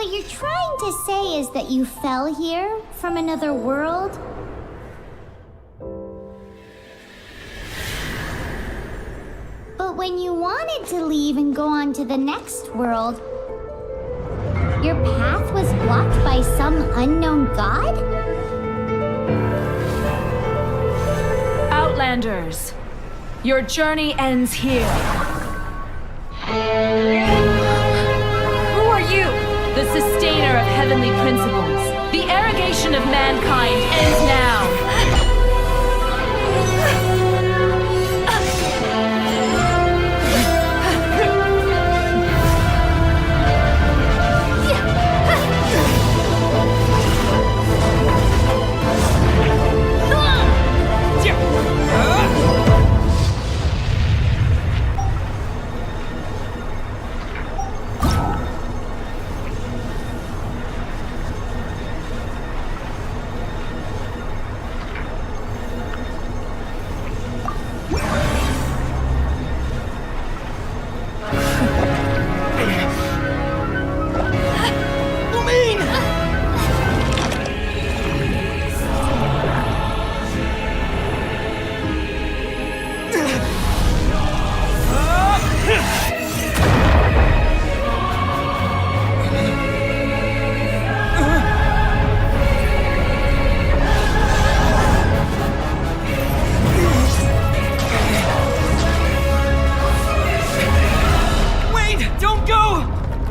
what you're trying to say is that you fell here from another world? But when you wanted to leave and go on to the next world, your path was blocked by some unknown god? Outlanders, your journey ends here. Who are you? The sustainer of heavenly principles. The arrogation of mankind ends now.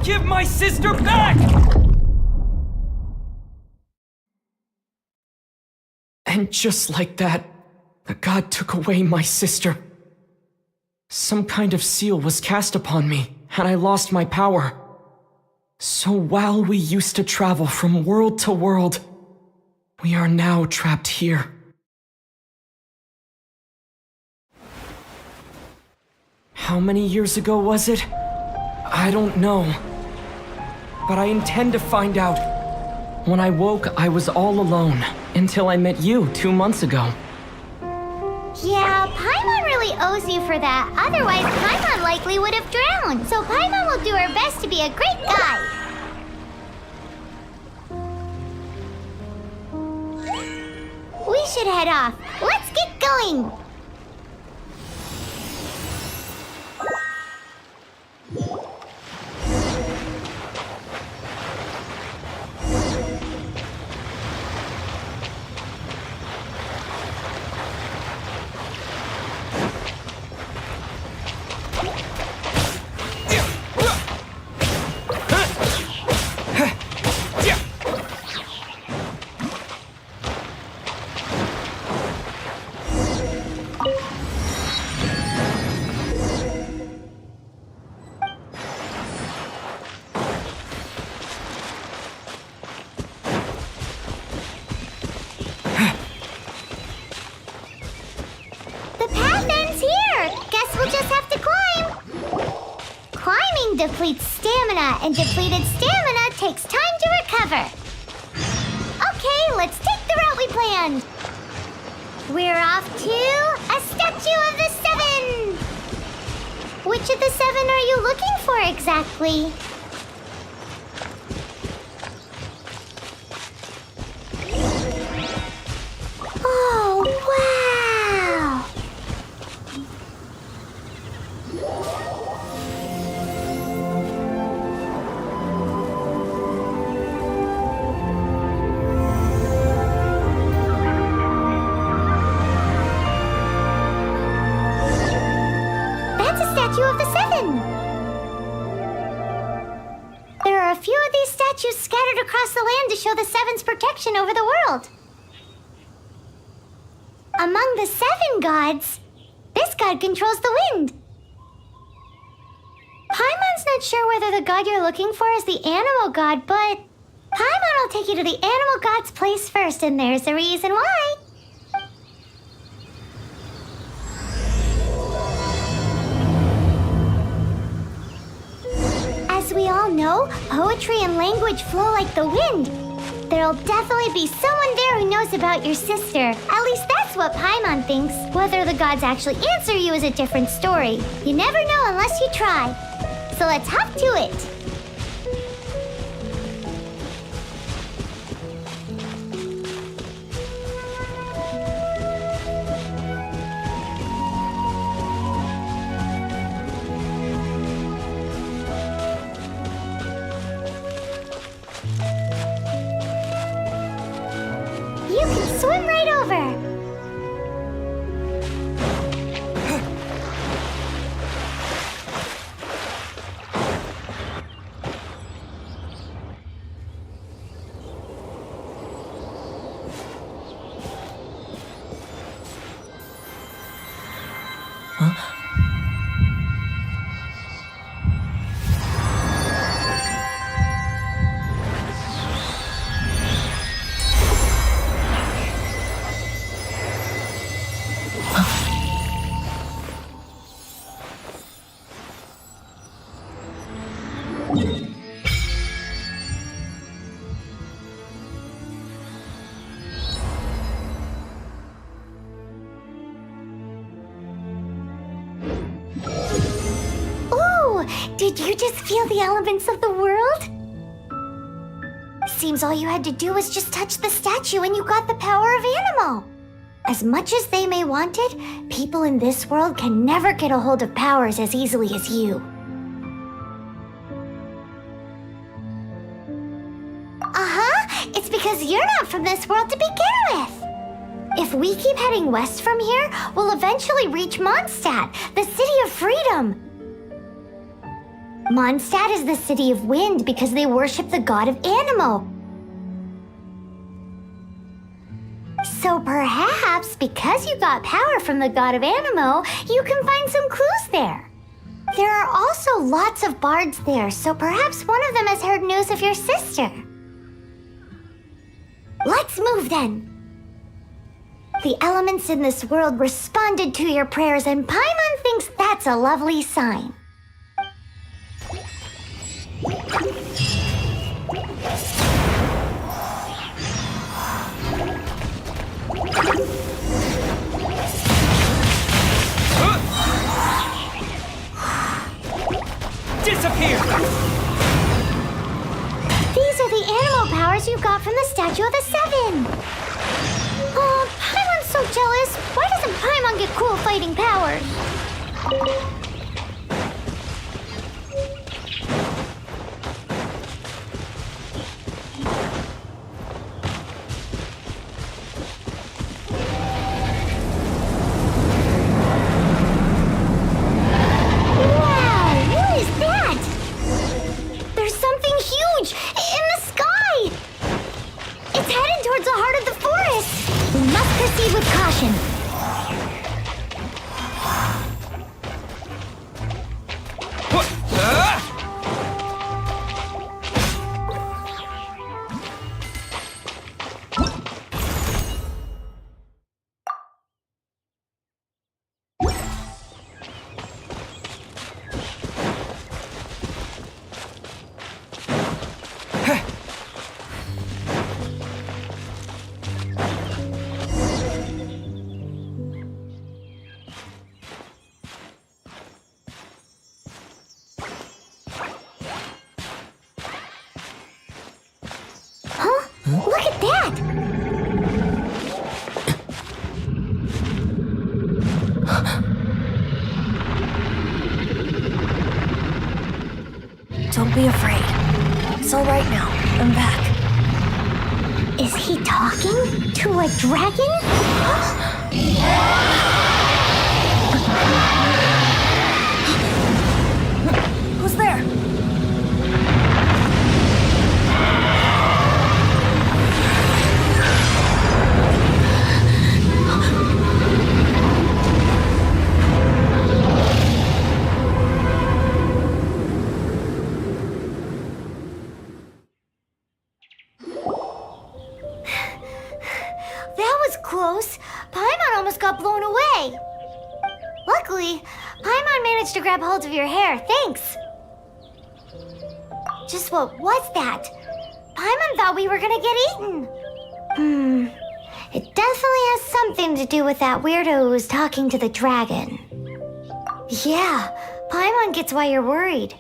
Give my sister back! And just like that, the god took away my sister. Some kind of seal was cast upon me, and I lost my power. So while we used to travel from world to world, we are now trapped here. How many years ago was it? I don't know. But I intend to find out. When I woke, I was all alone, until I met you 2 months ago. Yeah, Paimon really owes you for that. Otherwise, Paimon likely would have drowned. So Paimon will do her best to be a great guide. We should head off. Let's get going. Depletes stamina, and depleted stamina takes time to recover. Okay, let's take the route we planned. We're off to a Statue of the Seven. Which of the 7 are you looking for exactly? Oh, wow! Of the 7. There are a few of these statues scattered across the land to show the 7's protection over the world. Among the 7 gods, this god controls the wind. Paimon's not sure whether the god you're looking for is the animal god, but Paimon will take you to the animal god's place first, and there's a reason why. As we all know, poetry and language flow like the wind. There'll definitely be someone there who knows about your sister. At least that's what Paimon thinks. Whether the gods actually answer you is a different story. You never know unless you try. So let's hop to it. Ooh, did you just feel the elements of the world? Seems all you had to do was just touch the statue and you got the power of Animo. As much as they may want it, people in this world can never get a hold of powers as easily as you. Uh-huh, it's because you're not from this world to begin with. If we keep heading west from here, we'll eventually reach Mondstadt, the city of freedom. Mondstadt is the city of wind because they worship the god of Animo. So perhaps, because you got power from the god of Animo, you can find some clues there. There are also lots of bards there, so perhaps one of them has heard news of your sister. Let's move then. The elements in this world responded to your prayers, and Paimon thinks that's a lovely sign. Disappear! These are the animal powers you got from the Statue of the Seven. Oh, Paimon's so jealous. Why doesn't Paimon get cool fighting powers? Proceed with caution. Look at that! Don't be afraid. It's all right now. I'm back. Is he talking to a dragon? Who's there? Close. Paimon almost got blown away. Luckily, Paimon managed to grab hold of your hair. Thanks. Just what was that? Paimon thought we were gonna get eaten. It definitely has something to do with that weirdo who was talking to the dragon. Yeah, Paimon gets why you're worried.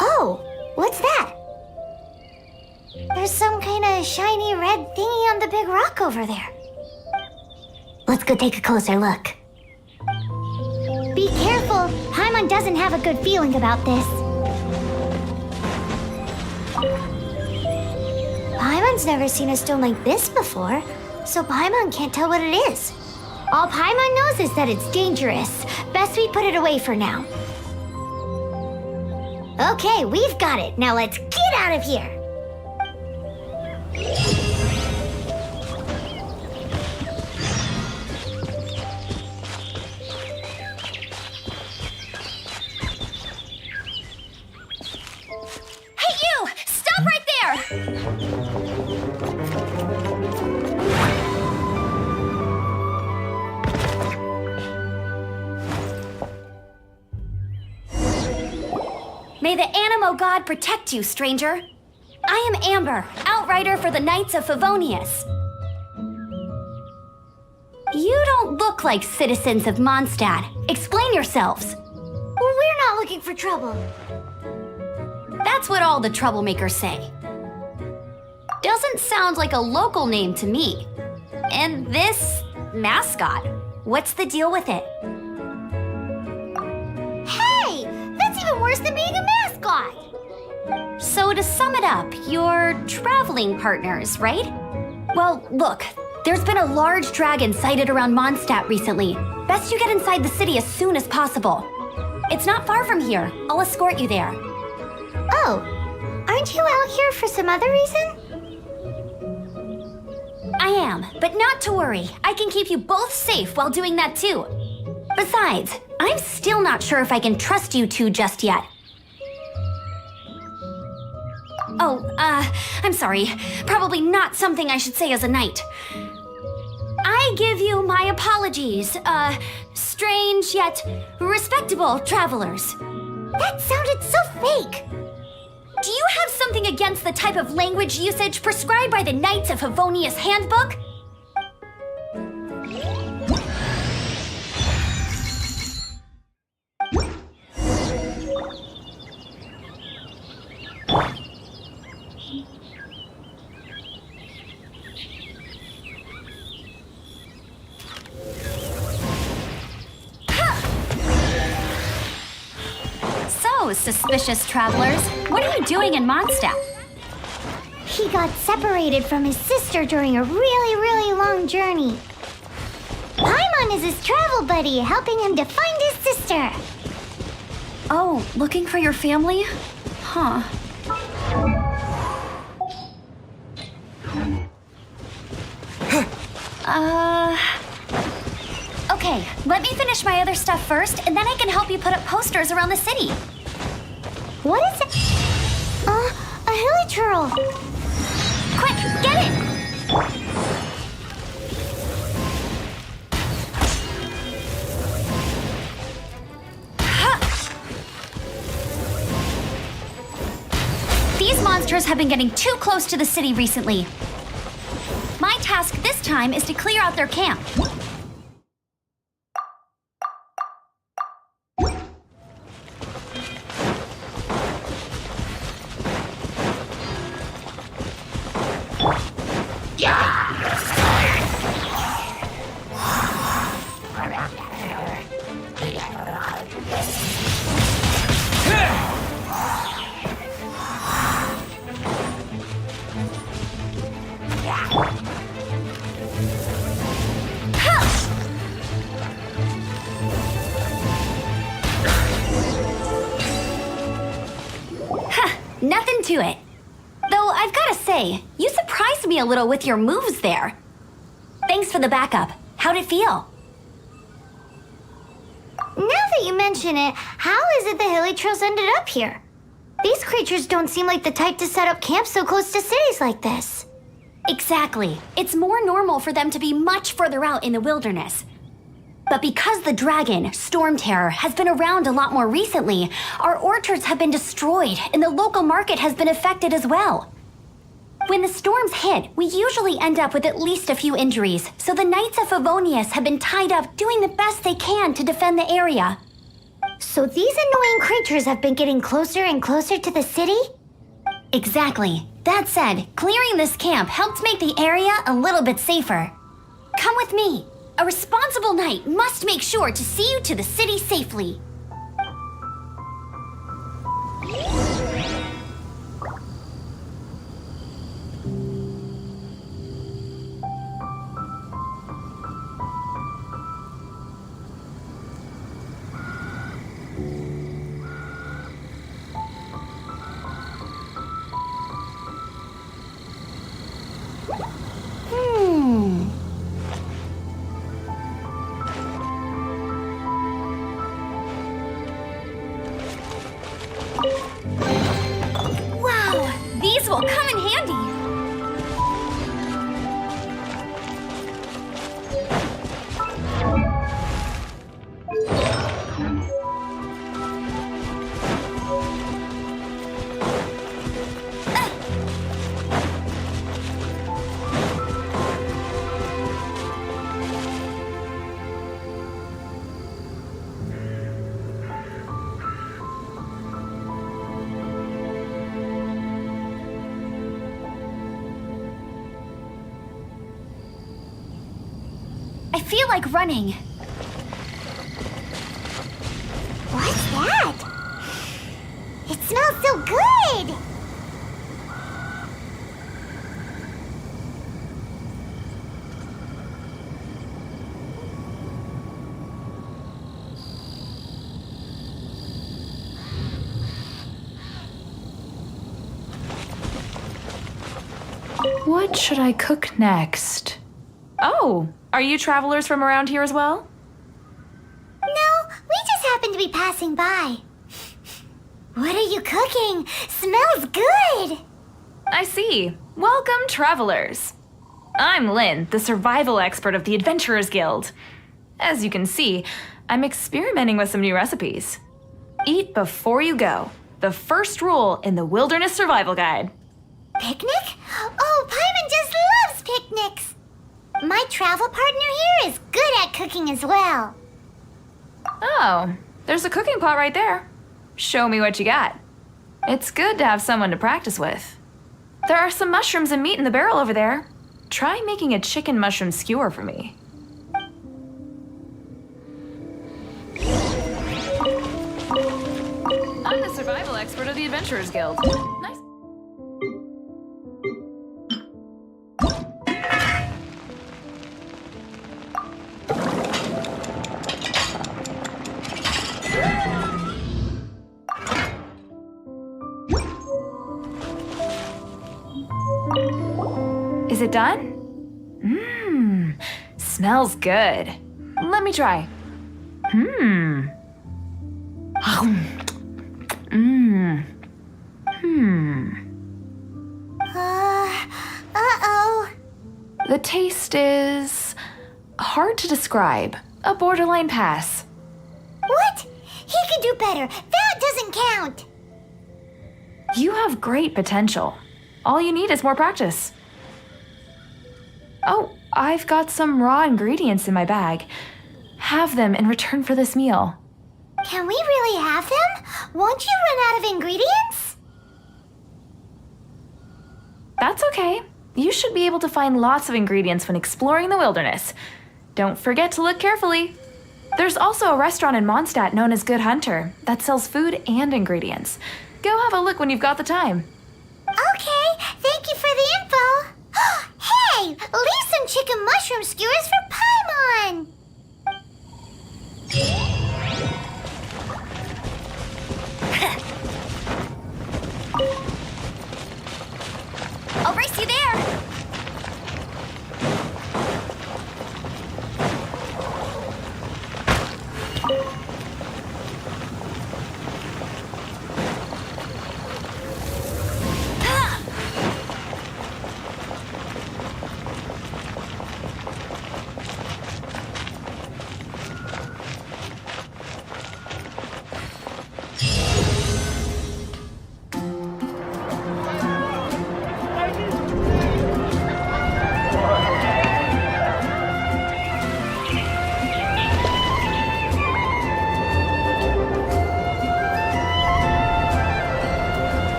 Oh, what's that? There's some kind of shiny red thingy on the big rock over there. Let's go take a closer look. Be careful! Paimon doesn't have a good feeling about this. Paimon's never seen a stone like this before, so Paimon can't tell what it is. All Paimon knows is that it's dangerous. Best we put it away for now. Okay, we've got it. Now let's get out of here! May the Animo God protect you, stranger. I am Amber, outrider for the Knights of Favonius. You don't look like citizens of Mondstadt. Explain yourselves. We're not looking for trouble. That's what all the troublemakers say. Doesn't sound like a local name to me. And this mascot, what's the deal with it? Hey, that's even worse than being a mascot. So to sum it up, you're traveling partners, right? Well, look, there's been a large dragon sighted around Mondstadt recently. Best you get inside the city as soon as possible. It's not far from here. I'll escort you there. Oh, aren't you out here for some other reason? I am, but not to worry. I can keep you both safe while doing that too. Besides, I'm still not sure if I can trust you two just yet. Oh, I'm sorry. Probably not something I should say as a knight. I give you my apologies, strange yet respectable travelers. That sounded so fake. Do you have something against the type of language usage prescribed by the Knights of Favonius Handbook? Suspicious travelers. What are you doing in Mondstadt? He got separated from his sister during a really long journey. Paimon is his travel buddy, helping him to find his sister. Oh, looking for your family? Huh. Okay, let me finish my other stuff first, and then I can help you put up posters around the city. What is it? A hilly churl. Quick, get it! These monsters have been getting too close to the city recently. My task this time is to clear out their camp. Nothing to it. Though I've gotta say, you surprised me a little with your moves there. Thanks for the backup. How'd it feel? Now that you mention it, how is it the hilly trails ended up here? These creatures don't seem like the type to set up camp so close to cities like this. Exactly. It's more normal for them to be much further out in the wilderness. But because the dragon, Storm Terror, has been around a lot more recently, our orchards have been destroyed and the local market has been affected as well. When the storms hit, we usually end up with at least a few injuries, so the Knights of Favonius have been tied up doing the best they can to defend the area. So these annoying creatures have been getting closer and closer to the city? Exactly. That said, clearing this camp helped make the area a little bit safer. Come with me. A responsible knight must make sure to see you to the city safely. I feel like running. What's that? It smells so good! What should I cook next? Oh, are you travelers from around here as well? No, we just happen to be passing by. What are you cooking? Smells good! I see. Welcome, travelers. I'm Lynn, the survival expert of the Adventurers Guild. As you can see, I'm experimenting with some new recipes. Eat before you go. The first rule in the Wilderness Survival Guide. Picnic? Oh, Paimon just loves picnics! My travel partner here is good at cooking as well. Oh, there's a cooking pot right there. Show me what you got. It's good to have someone to practice with. There are some mushrooms and meat in the barrel over there. Try making a chicken mushroom skewer for me. I'm the survival expert of the Adventurers Guild. Nice. Is it done? Mmm, smells good. Let me try. Mmm. Mmm. Uh-oh. The taste is hard to describe. A borderline pass. What? He could do better. That doesn't count. You have great potential. All you need is more practice. Oh, I've got some raw ingredients in my bag. Have them in return for this meal. Can we really have them? Won't you run out of ingredients? That's okay. You should be able to find lots of ingredients when exploring the wilderness. Don't forget to look carefully. There's also a restaurant in Mondstadt known as Good Hunter that sells food and ingredients. Go have a look when you've got the time. Okay, thank you for the info. Hey, leave some chicken mushroom skewers for Paimon. I'll race you there!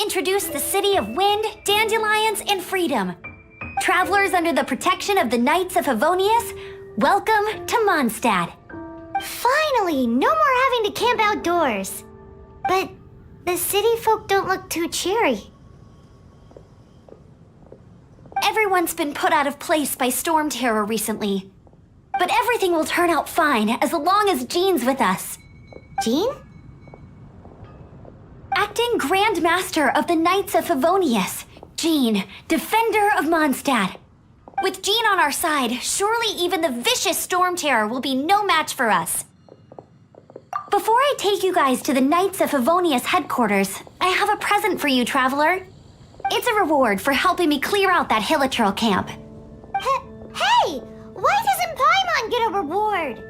Introduce the city of wind, dandelions, and freedom. Travelers under the protection of the Knights of Favonius, welcome to Mondstadt. Finally, no more having to camp outdoors. But the city folk don't look too cheery. Everyone's been put out of place by storm terror recently. But everything will turn out fine as long as Jean's with us. Jean? Acting Grand Master of the Knights of Favonius, Jean, Defender of Mondstadt. With Jean on our side, surely even the vicious storm terror will be no match for us. Before I take you guys to the Knights of Favonius headquarters, I have a present for you, traveler. It's a reward for helping me clear out that Hilichurl camp. Hey! Why doesn't Paimon get a reward?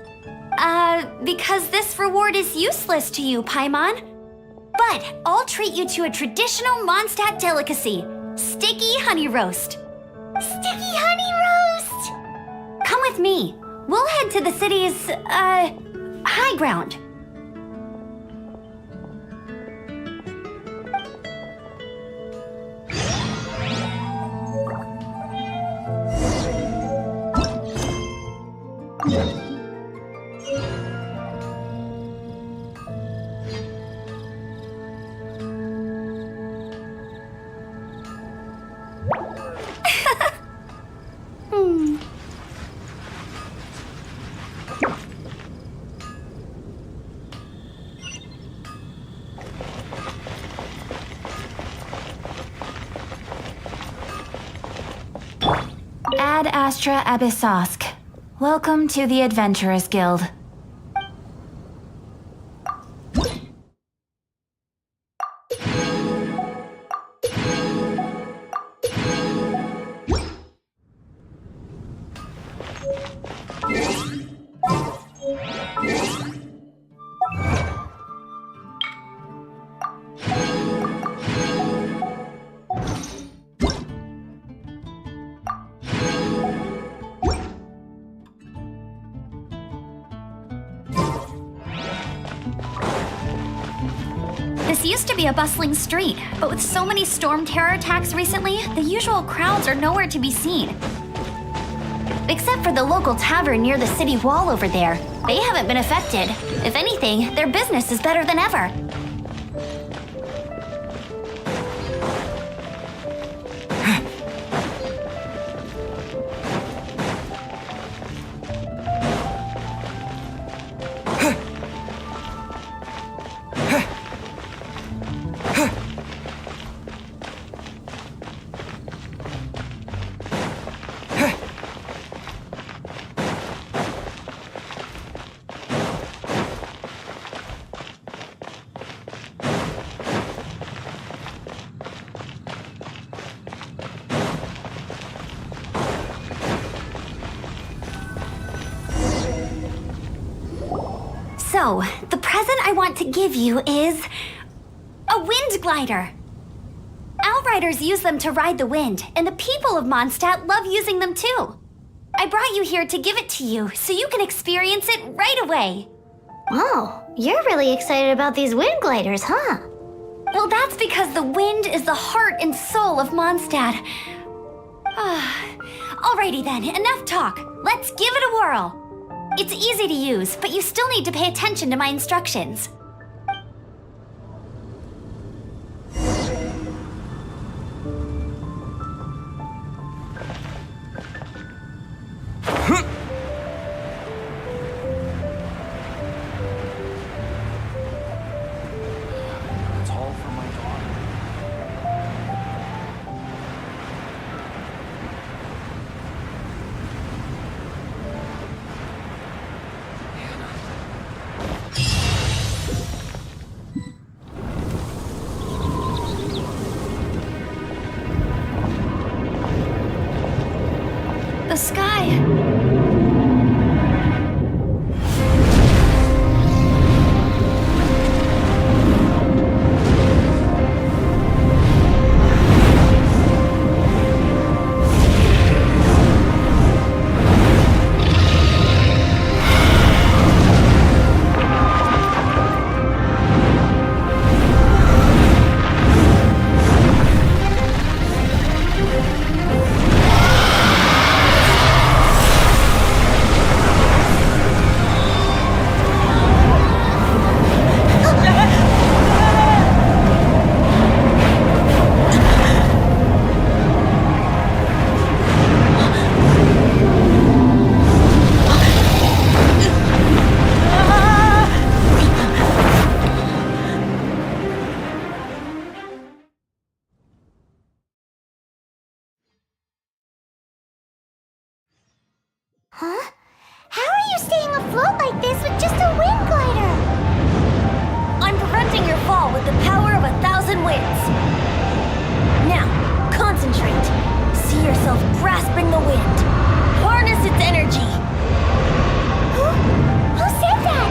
Because this reward is useless to you, Paimon. But I'll treat you to a traditional Mondstadt delicacy, sticky honey roast. Sticky honey roast! Come with me. We'll head to the city's, high ground. Ad Astra Abyssosk. Welcome to the Adventurers Guild. This used to be a bustling street, but with so many storm terror attacks recently, the usual crowds are nowhere to be seen. Except for the local tavern near the city wall over there. They haven't been affected. If anything, their business is better than ever. So, the present I want to give you is a wind glider. Outriders use them to ride the wind, and the people of Mondstadt love using them too. I brought you here to give it to you, so you can experience it right away. Oh, you're really excited about these wind gliders, huh? Well, that's because the wind is the heart and soul of Mondstadt. Alrighty then, enough talk. Let's give it a whirl. It's easy to use, but you still need to pay attention to my instructions. It's all for my daughter. The sky. Huh? How are you staying afloat like this with just a wind glider? I'm preventing your fall with the power of 1,000 winds. Now, concentrate. See yourself grasping the wind. Harness its energy. Who said that?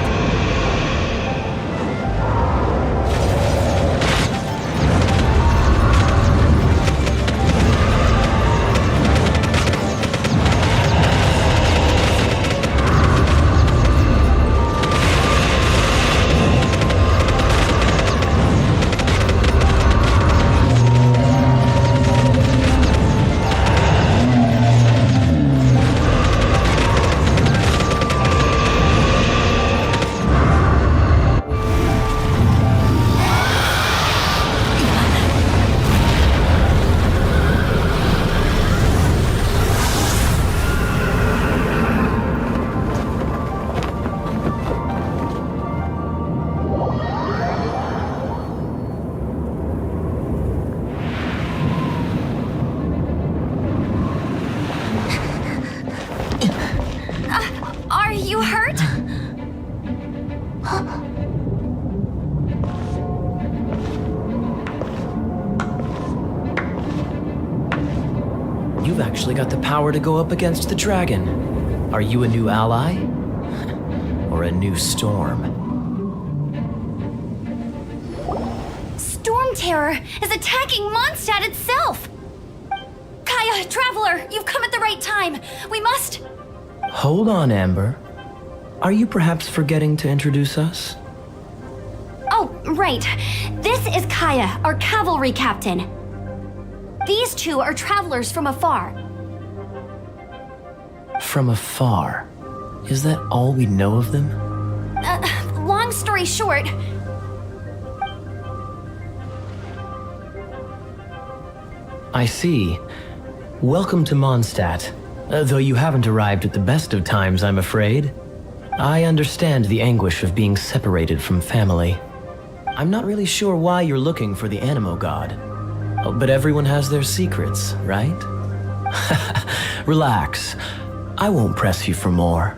you've actually got the power to go up against the dragon. Are you a new ally? Or a new storm? Storm Terror is attacking Mondstadt itself! Kaya, Traveler, you've come at the right time. We must... Hold on, Amber. Are you perhaps forgetting to introduce us? Oh, right. This is Kaya, our cavalry captain. These two are travelers from afar. From afar? Is that all we know of them? Long story short, I see. Welcome to Mondstadt. Though you haven't arrived at the best of times, I'm afraid. I understand the anguish of being separated from family. I'm not really sure why you're looking for the Animo God. Oh, but everyone has their secrets, right? Relax. I won't press you for more.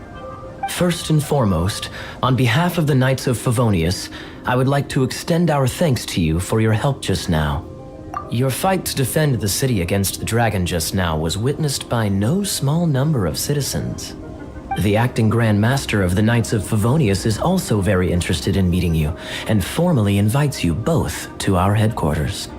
First and foremost, on behalf of the Knights of Favonius, I would like to extend our thanks to you for your help just now. Your fight to defend the city against the dragon just now was witnessed by no small number of citizens. The acting Grand Master of the Knights of Favonius is also very interested in meeting you, and formally invites you both to our headquarters.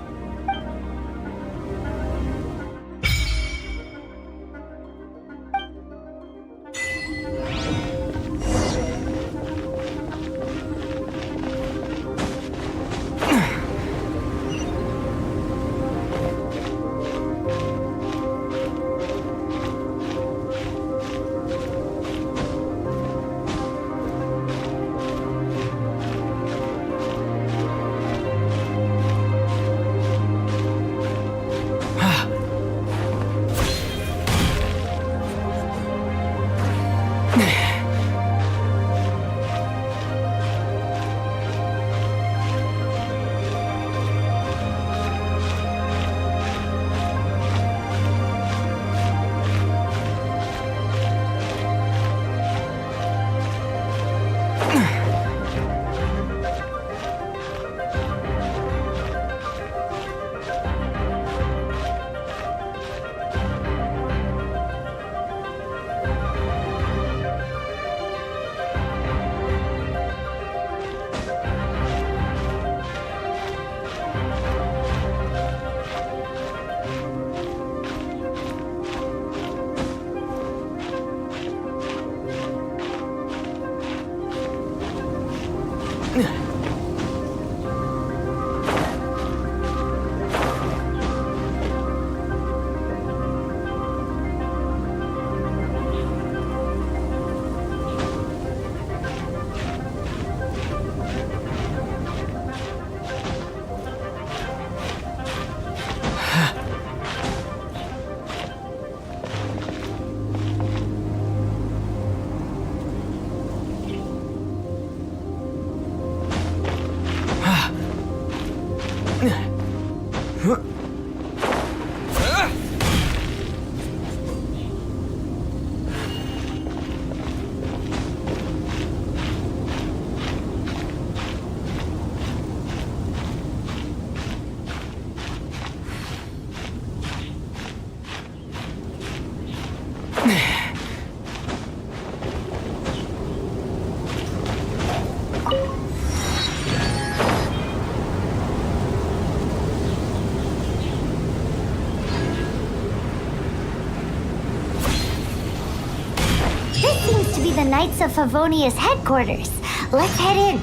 The Knights of Favonius headquarters. Let's head in.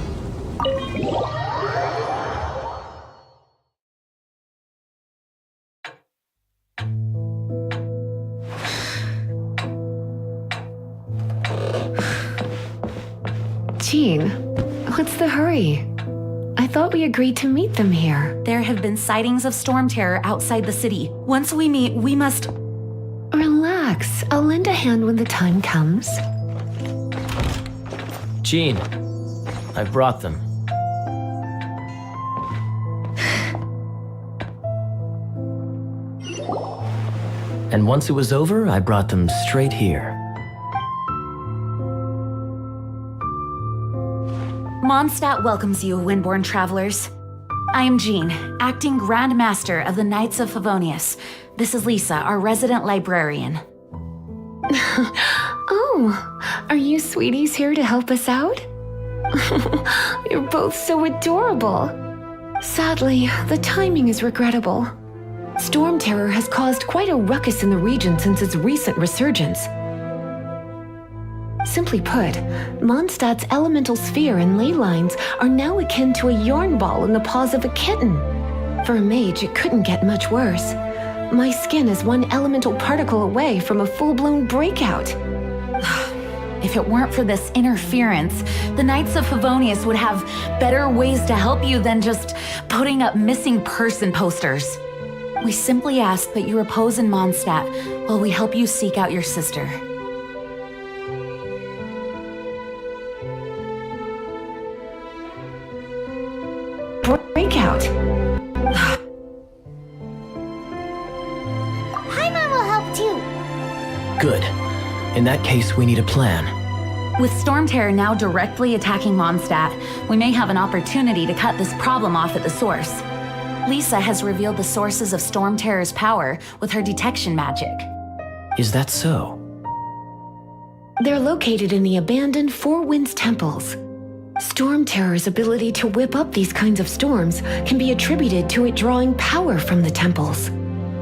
Jean, what's the hurry? I thought we agreed to meet them here. There have been sightings of storm terror outside the city. Once we meet, we must... Relax. I'll lend a hand when the time comes. Jean, I've brought them. And once it was over, I brought them straight here. Mondstadt welcomes you, Windborn travelers. I am Jean, acting Grand Master of the Knights of Favonius. This is Lisa, our resident librarian. Oh, are you sweeties here to help us out? You're both so adorable. Sadly, the timing is regrettable. Storm Terror has caused quite a ruckus in the region since its recent resurgence. Simply put, Mondstadt's elemental sphere and ley lines are now akin to a yarn ball in the paws of a kitten. For a mage, it couldn't get much worse. My skin is one elemental particle away from a full-blown breakout. If it weren't for this interference, the Knights of Favonius would have better ways to help you than just putting up missing person posters. We simply ask that you repose in Mondstadt while we help you seek out your sister. Breakout. Paimon will help too. Good. In that case, we need a plan. With Storm Terror now directly attacking Mondstadt, we may have an opportunity to cut this problem off at the source. Lisa has revealed the sources of Storm Terror's power with her detection magic. Is that so? They're located in the abandoned Four Winds temples. Storm Terror's ability to whip up these kinds of storms can be attributed to it drawing power from the temples.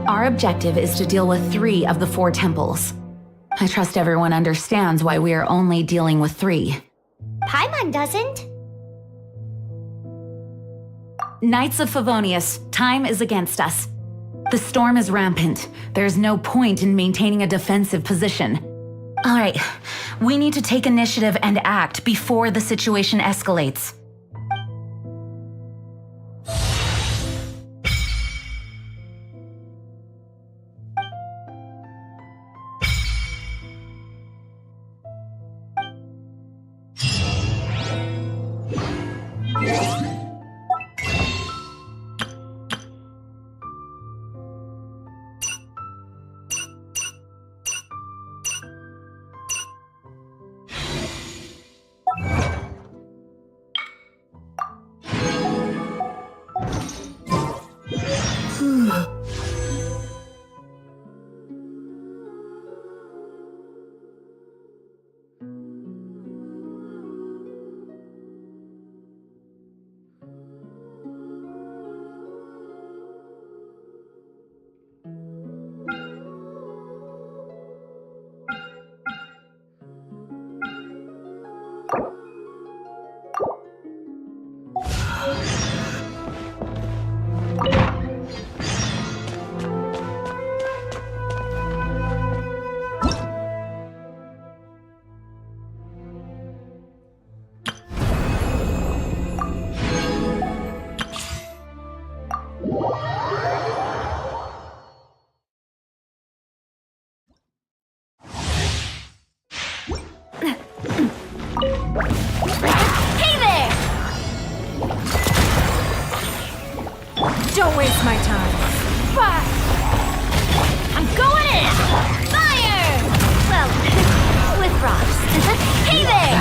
Our objective is to deal with 3 of the 4 temples. I trust everyone understands why we are only dealing with 3. Paimon doesn't. Knights of Favonius, time is against us. The storm is rampant. There's no point in maintaining a defensive position. All right, we need to take initiative and act before the situation escalates. Don't waste my time. Fire! I'm going in! Fire! Well, with rocks. Hey there!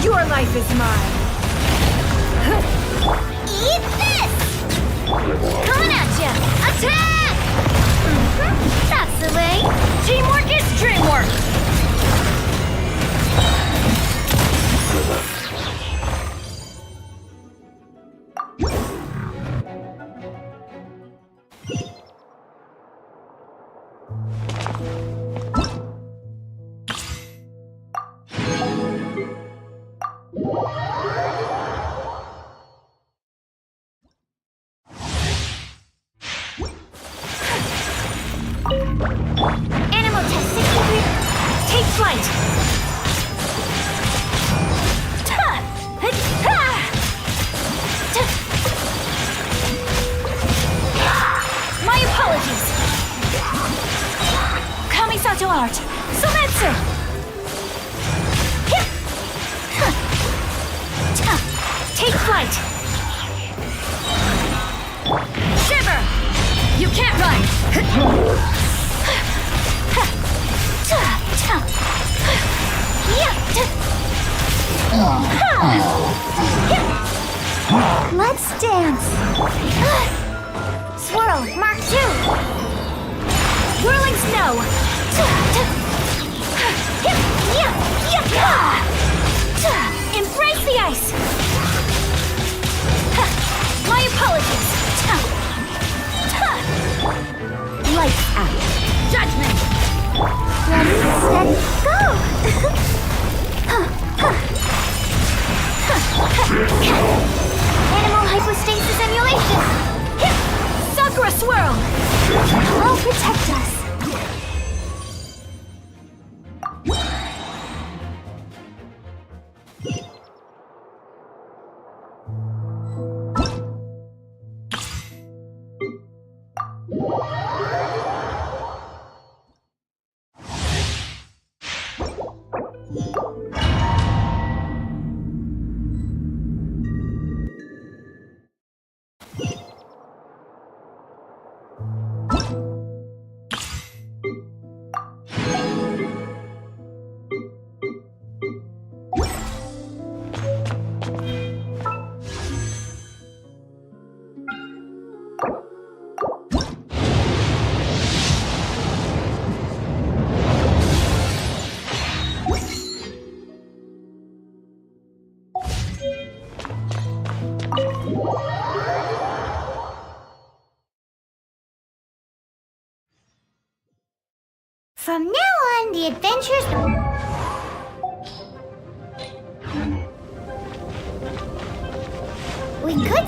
Your life is mine. Eat this! Coming at ya! Attack! That's the way. Teamwork is dreamwork! Animal test 63. Let's dance. Swirl, Mark 2. Whirling snow. Embrace the ice. My apologies. Lights out. Judgment. Ready, steady, go. Animal hypostasis emulation. Sakura swirl. I'll protect us. From now on, the adventures... We could...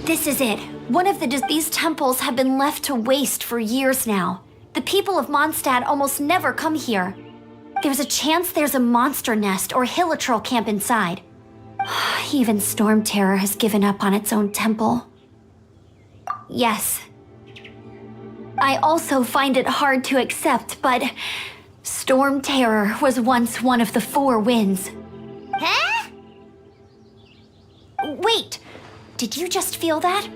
This is it. One of these temples have been left to waste for years now. The people of Mondstadt almost never come here. There's a chance there's a monster nest or hilitrol camp inside. Even Storm Terror has given up on its own temple. Yes. I also find it hard to accept, but Storm Terror was once one of the 4 winds. Huh? Wait, did you just feel that?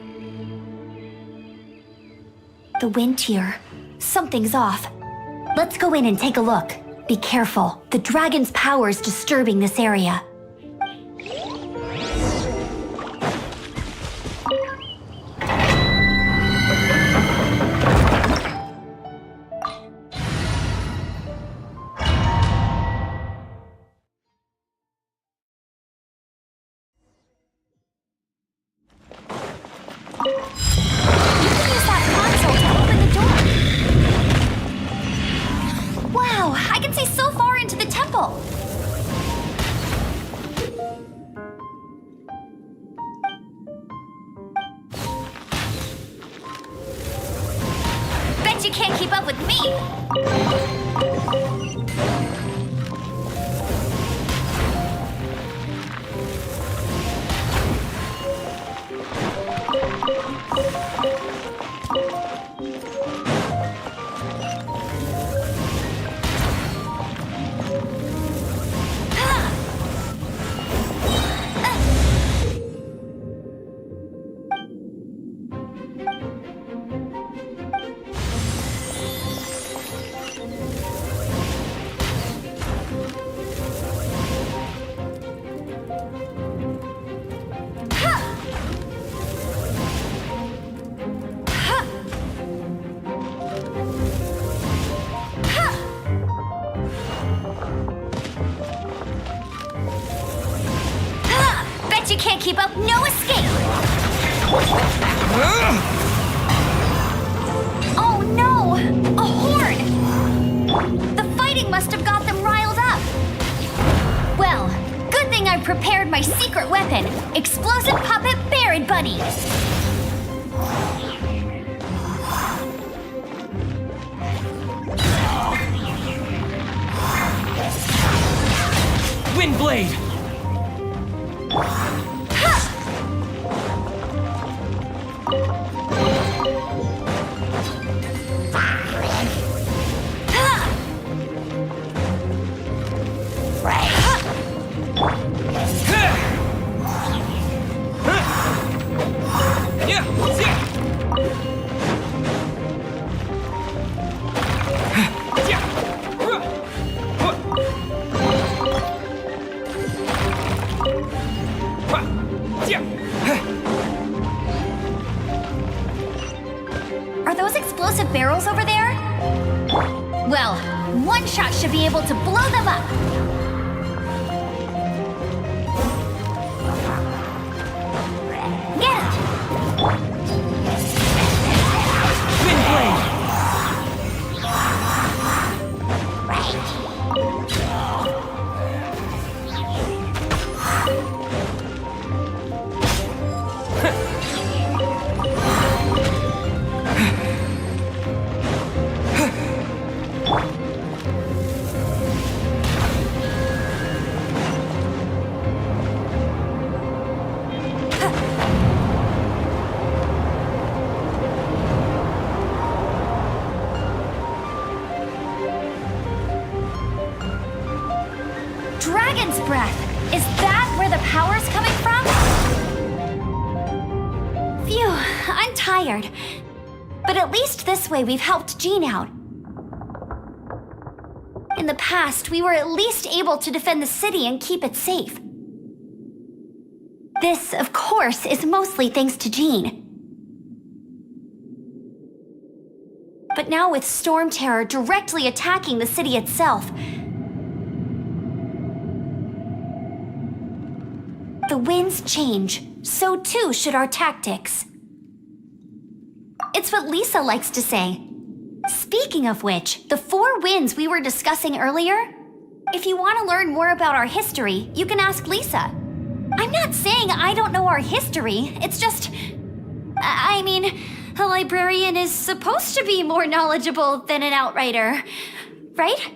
The wind here. Something's off. Let's go in and take a look. Be careful. The dragon's power is disturbing this area. You can't keep up with me! can't keep up, no escape! Oh no! A horde! The fighting must have got them riled up. Well, good thing I prepared my secret weapon, Explosive Puppet Buried Bunny. Windblade! Are those explosive barrels over there? Well, one shot should be able to blow them up. Get him! Windblade! Dragon's breath! Is that where the power's coming from? Phew, I'm tired. But at least this way we've helped Jean out. In the past, we were at least able to defend the city and keep it safe. This, of course, is mostly thanks to Jean. But now with Storm Terror directly attacking the city itself, the winds change, so too should our tactics. It's what Lisa likes to say. Speaking of which, the 4 winds we were discussing earlier, if you want to learn more about our history, you can ask Lisa. I'm not saying I don't know our history, it's just... I mean, a librarian is supposed to be more knowledgeable than an outrider, right?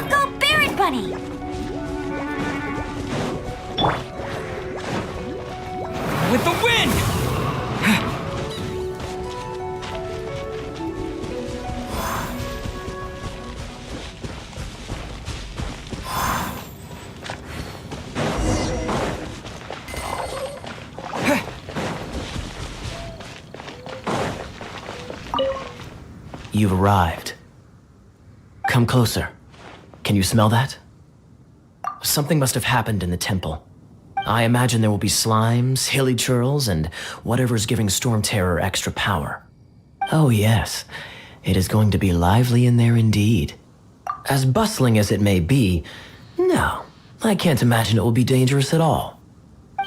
Go, Barret Bunny! With the wind! You've arrived. Come closer. Can you smell that? Something must have happened in the temple. I imagine there will be slimes, hilly churls, and whatever's giving Storm Terror extra power. Oh yes, it is going to be lively in there indeed. As bustling as it may be, no, I can't imagine it will be dangerous at all.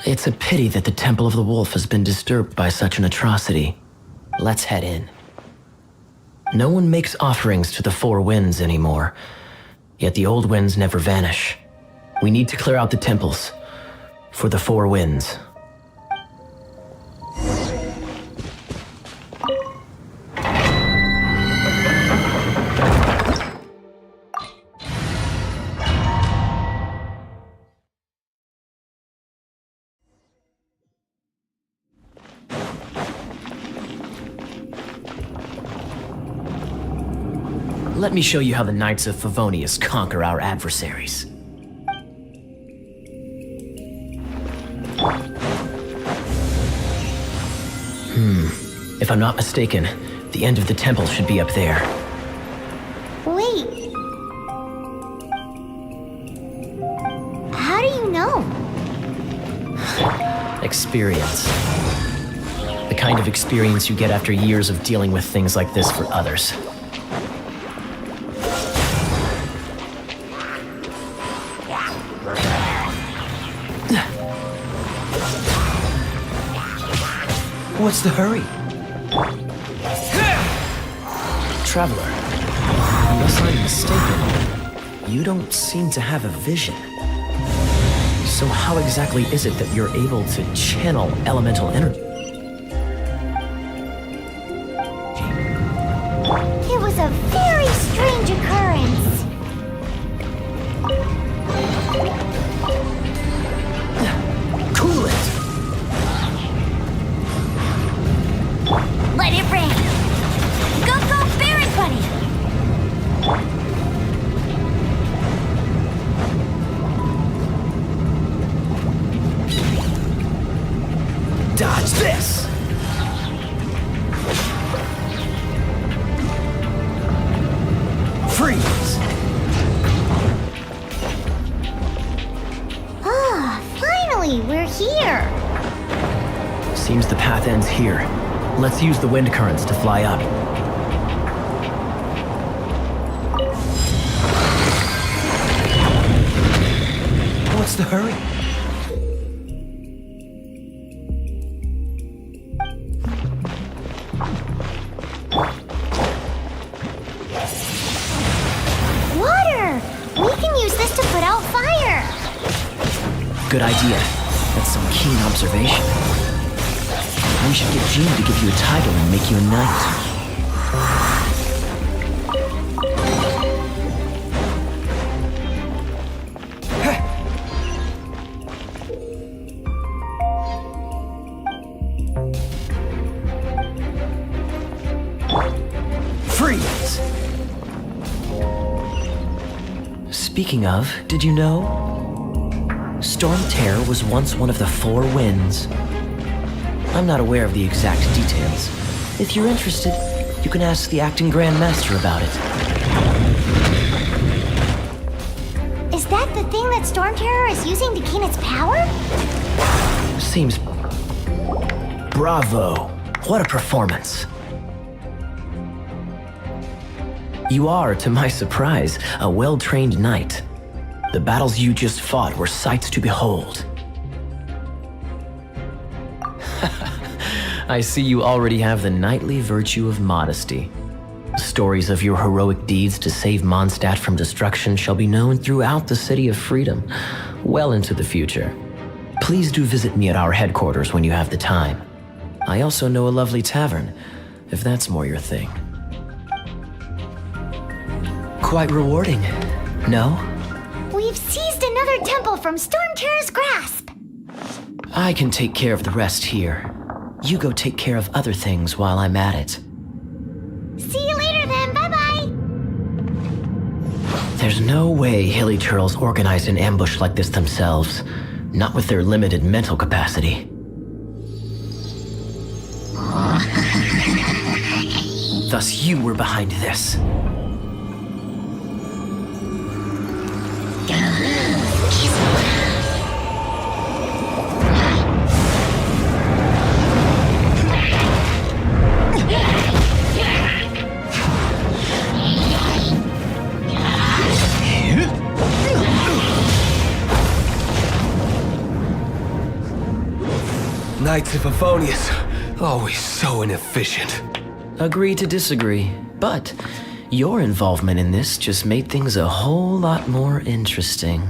It's a pity that the Temple of the Wolf has been disturbed by such an atrocity. Let's head in. No one makes offerings to the Four Winds anymore, yet the old winds never vanish. We need to clear out the temples for the Four Winds. Let me show you how the Knights of Favonius conquer our adversaries. If I'm not mistaken, the end of the temple should be up there. Wait. How do you know? Experience. The kind of experience you get after years of dealing with things like this for others. What's the hurry? Traveler, unless I'm mistaken, you don't seem to have a vision. So how exactly is it that you're able to channel elemental energy? It was a very strange occurrence. Cool it! Let it rain! Go, go, Baron Bunny! Dodge this! Freeze! Ah, finally, we're here. Seems the path ends here. Let's use the wind currents to fly up. What's the hurry? Water! We can use this to put out fire. Good idea. That's some keen observation. We should get Jean to give you a title and make you a knight. Freeze! Speaking of, did you know? Storm Terror was once one of the Four Winds. I'm not aware of the exact details. If you're interested, you can ask the acting Grand Master about it. Is that the thing that Storm Terror is using to gain its power? Seems... Bravo! What a performance! You are, to my surprise, a well-trained knight. The battles you just fought were sights to behold. I see you already have the knightly virtue of modesty. Stories of your heroic deeds to save Mondstadt from destruction shall be known throughout the City of Freedom, well into the future. Please do visit me at our headquarters when you have the time. I also know a lovely tavern, if that's more your thing. Quite rewarding, no? We've seized another temple from Storm Terror's grasp. I can take care of the rest here. You go take care of other things while I'm at it. See you later then, bye-bye. There's no way hilly churls organized an ambush like this themselves, not with their limited mental capacity. Thus you were behind this. Knights of Favonius, always so inefficient. Agree to disagree, but your involvement in this just made things a whole lot more interesting.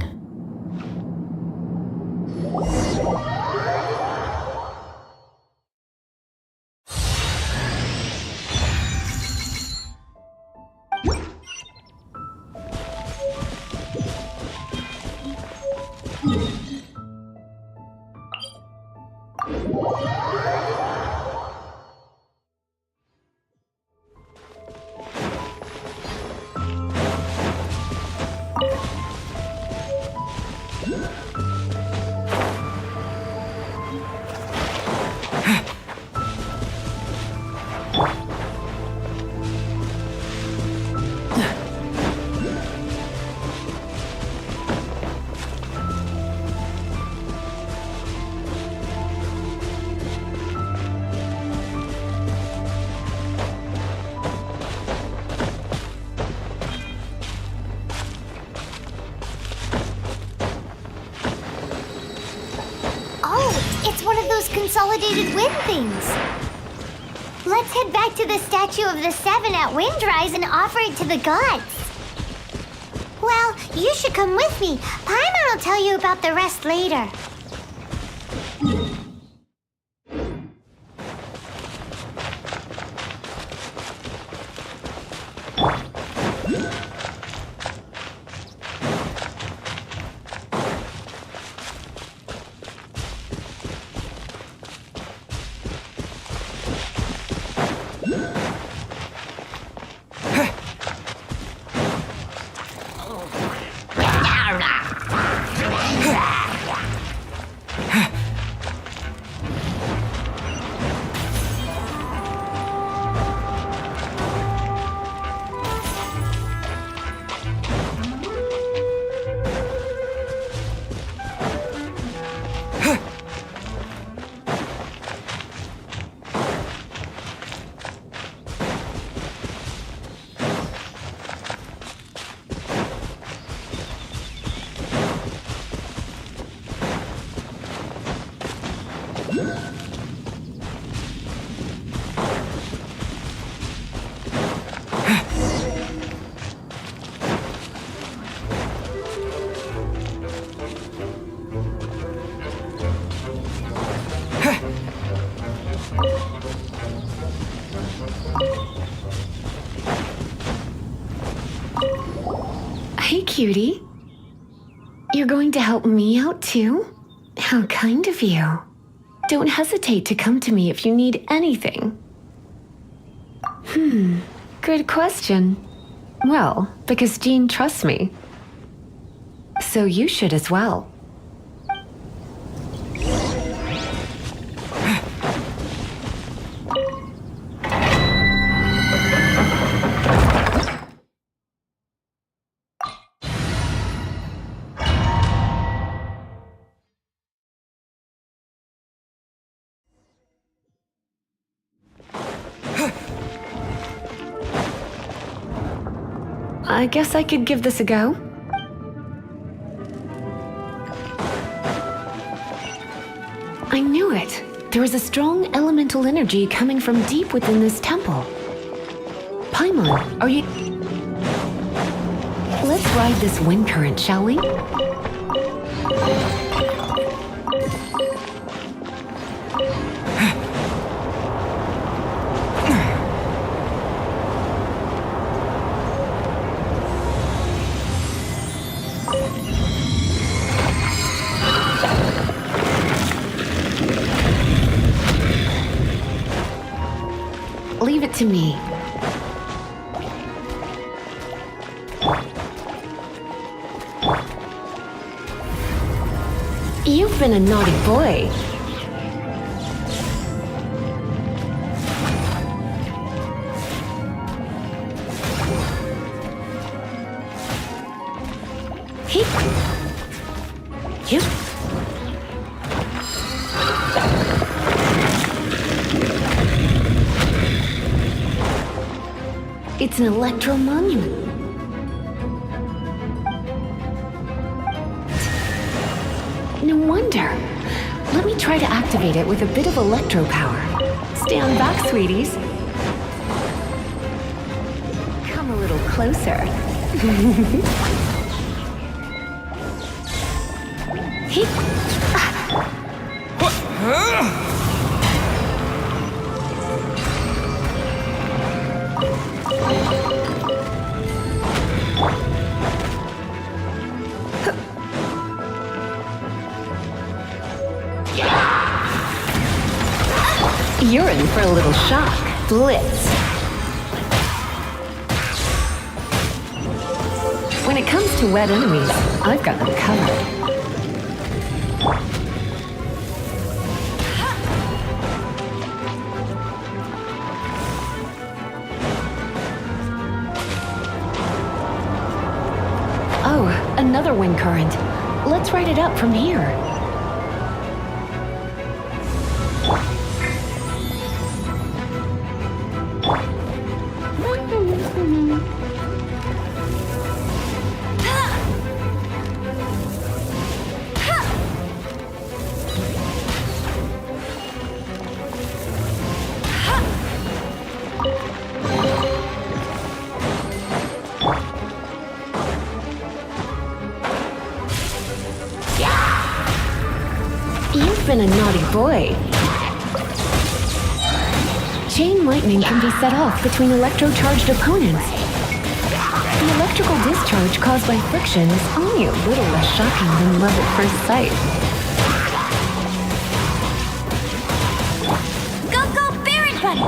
It's one of those consolidated wind things. Let's head back to the statue of the Seven at Windrise and offer it to the gods. Well, you should come with me. Paimon will tell you about the rest later. Hey, cutie. You're going to help me out too? How kind of you. Don't hesitate to come to me if you need anything. Good question. Well, because Jean trusts me. So you should as well. I guess I could give this a go. I knew it. There is a strong elemental energy coming from deep within this temple. Paimon, are you... Let's ride this wind current, shall we? Leave it to me. You've been a naughty boy. It's an electro monument. No wonder. Let me try to activate it with a bit of electro power. Stand back, sweeties. Come a little closer. You're in for a little shock. Blitz. When it comes to wet enemies, I've got them covered. Oh, another wind current. Let's ride it up from here. You've been a naughty boy. Chain lightning can be set off between electro-charged opponents. The electrical discharge caused by friction is only a little less shocking than love at first sight. Go, Baron Bunny!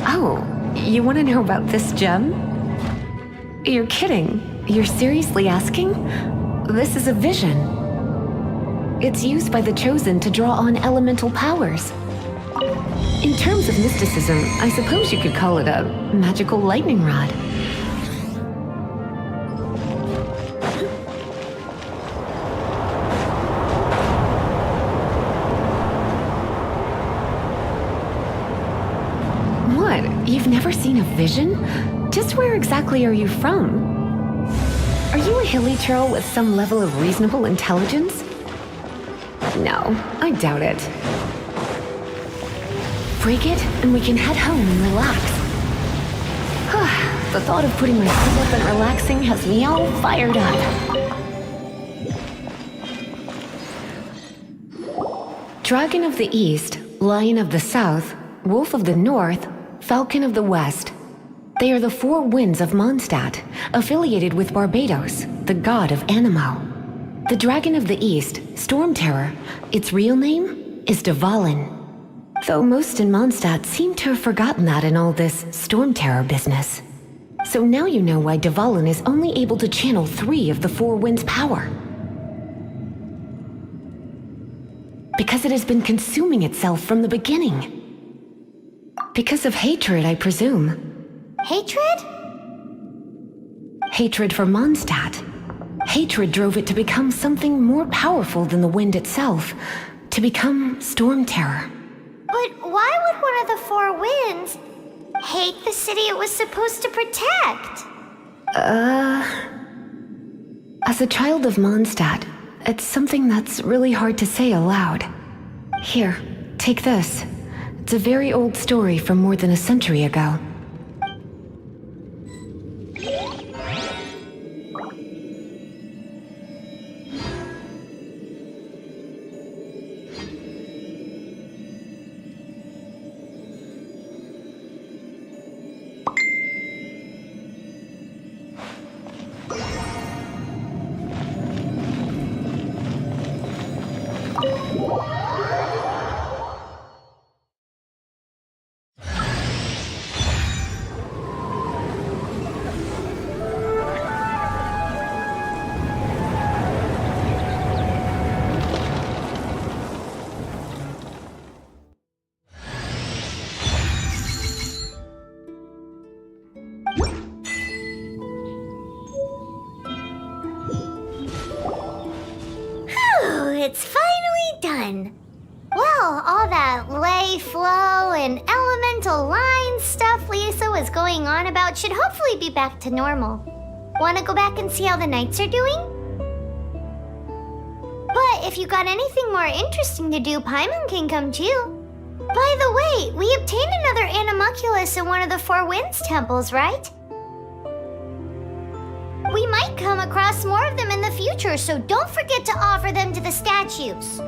Oh, you want to know about this gem? You're kidding. You're seriously asking? This is a vision. It's used by the Chosen to draw on elemental powers. In terms of mysticism, I suppose you could call it a magical lightning rod. What? You've never seen a vision? Just where exactly are you from? Are you a hilly churl with some level of reasonable intelligence? No, I doubt it. Break it, and we can head home and relax. The thought of putting my feet up and relaxing has me all fired up. Dragon of the East, Lion of the South, Wolf of the North, Falcon of the West. They are the four winds of Mondstadt, affiliated with Barbados, the god of Anemo. The Dragon of the East, Storm Terror, its real name is Dvalin. Though most in Mondstadt seem to have forgotten that in all this Storm Terror business. So now you know why Dvalin is only able to channel 3 of the four winds' power. Because it has been consuming itself from the beginning. Because of hatred, I presume. Hatred? Hatred for Mondstadt. Hatred drove it to become something more powerful than the wind itself, to become Storm Terror. But why would one of the four winds hate the city it was supposed to protect? As a child of Mondstadt, it's something that's really hard to say aloud. Here, take this. It's a very old story from more than a century ago. It's finally fun. Well, all that lay, flow, and elemental line stuff Lisa was going on about should hopefully be back to normal. Want to go back and see how the knights are doing? But if you got anything more interesting to do, Paimon can come too. By the way, we obtained another Animalculus in one of the Four Winds temples, right? We might come across more of them in the future, so don't forget to offer them to the statues.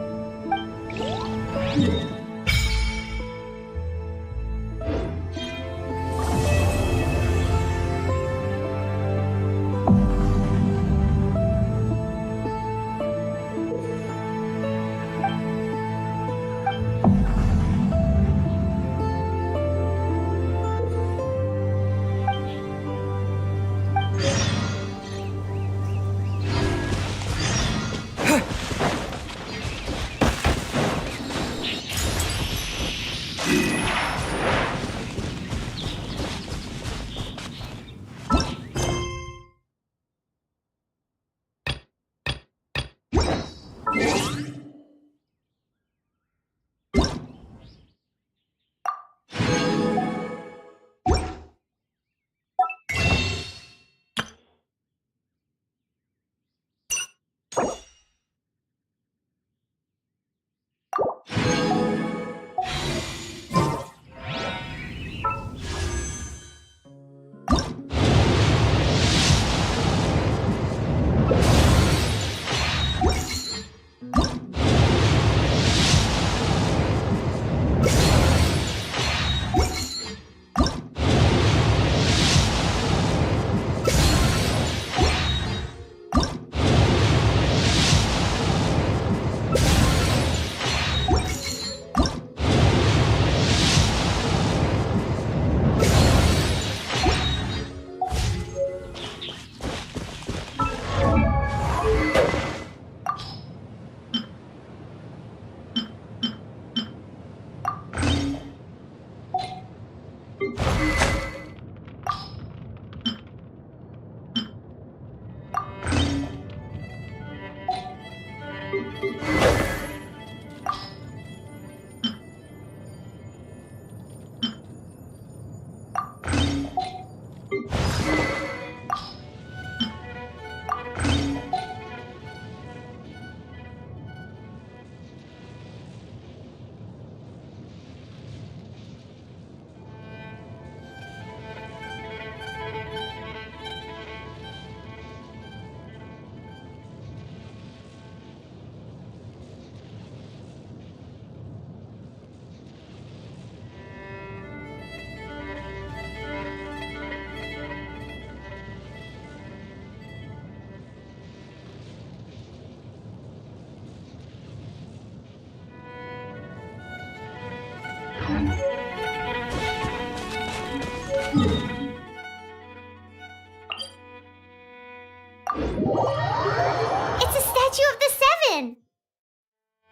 It's a statue of the Seven!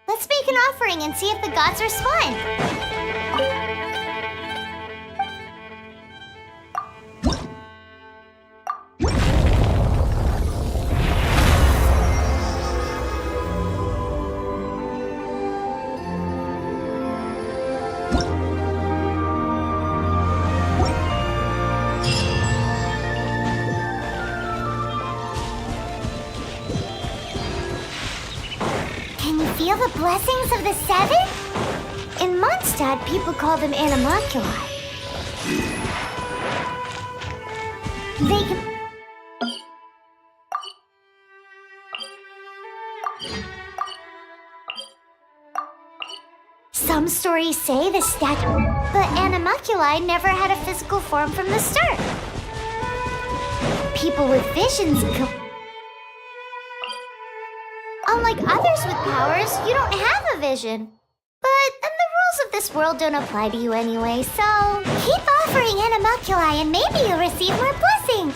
Let's make an offering and see if the gods respond. Feel the blessings of the Seven? In Mondstadt, people call them Animalculi. They can... Some stories say the but Animalculi never had a physical form from the start. People with visions Unlike others with powers, you don't have a vision. But the rules of this world don't apply to you anyway, so keep offering Animalculi and maybe you'll receive more blessing.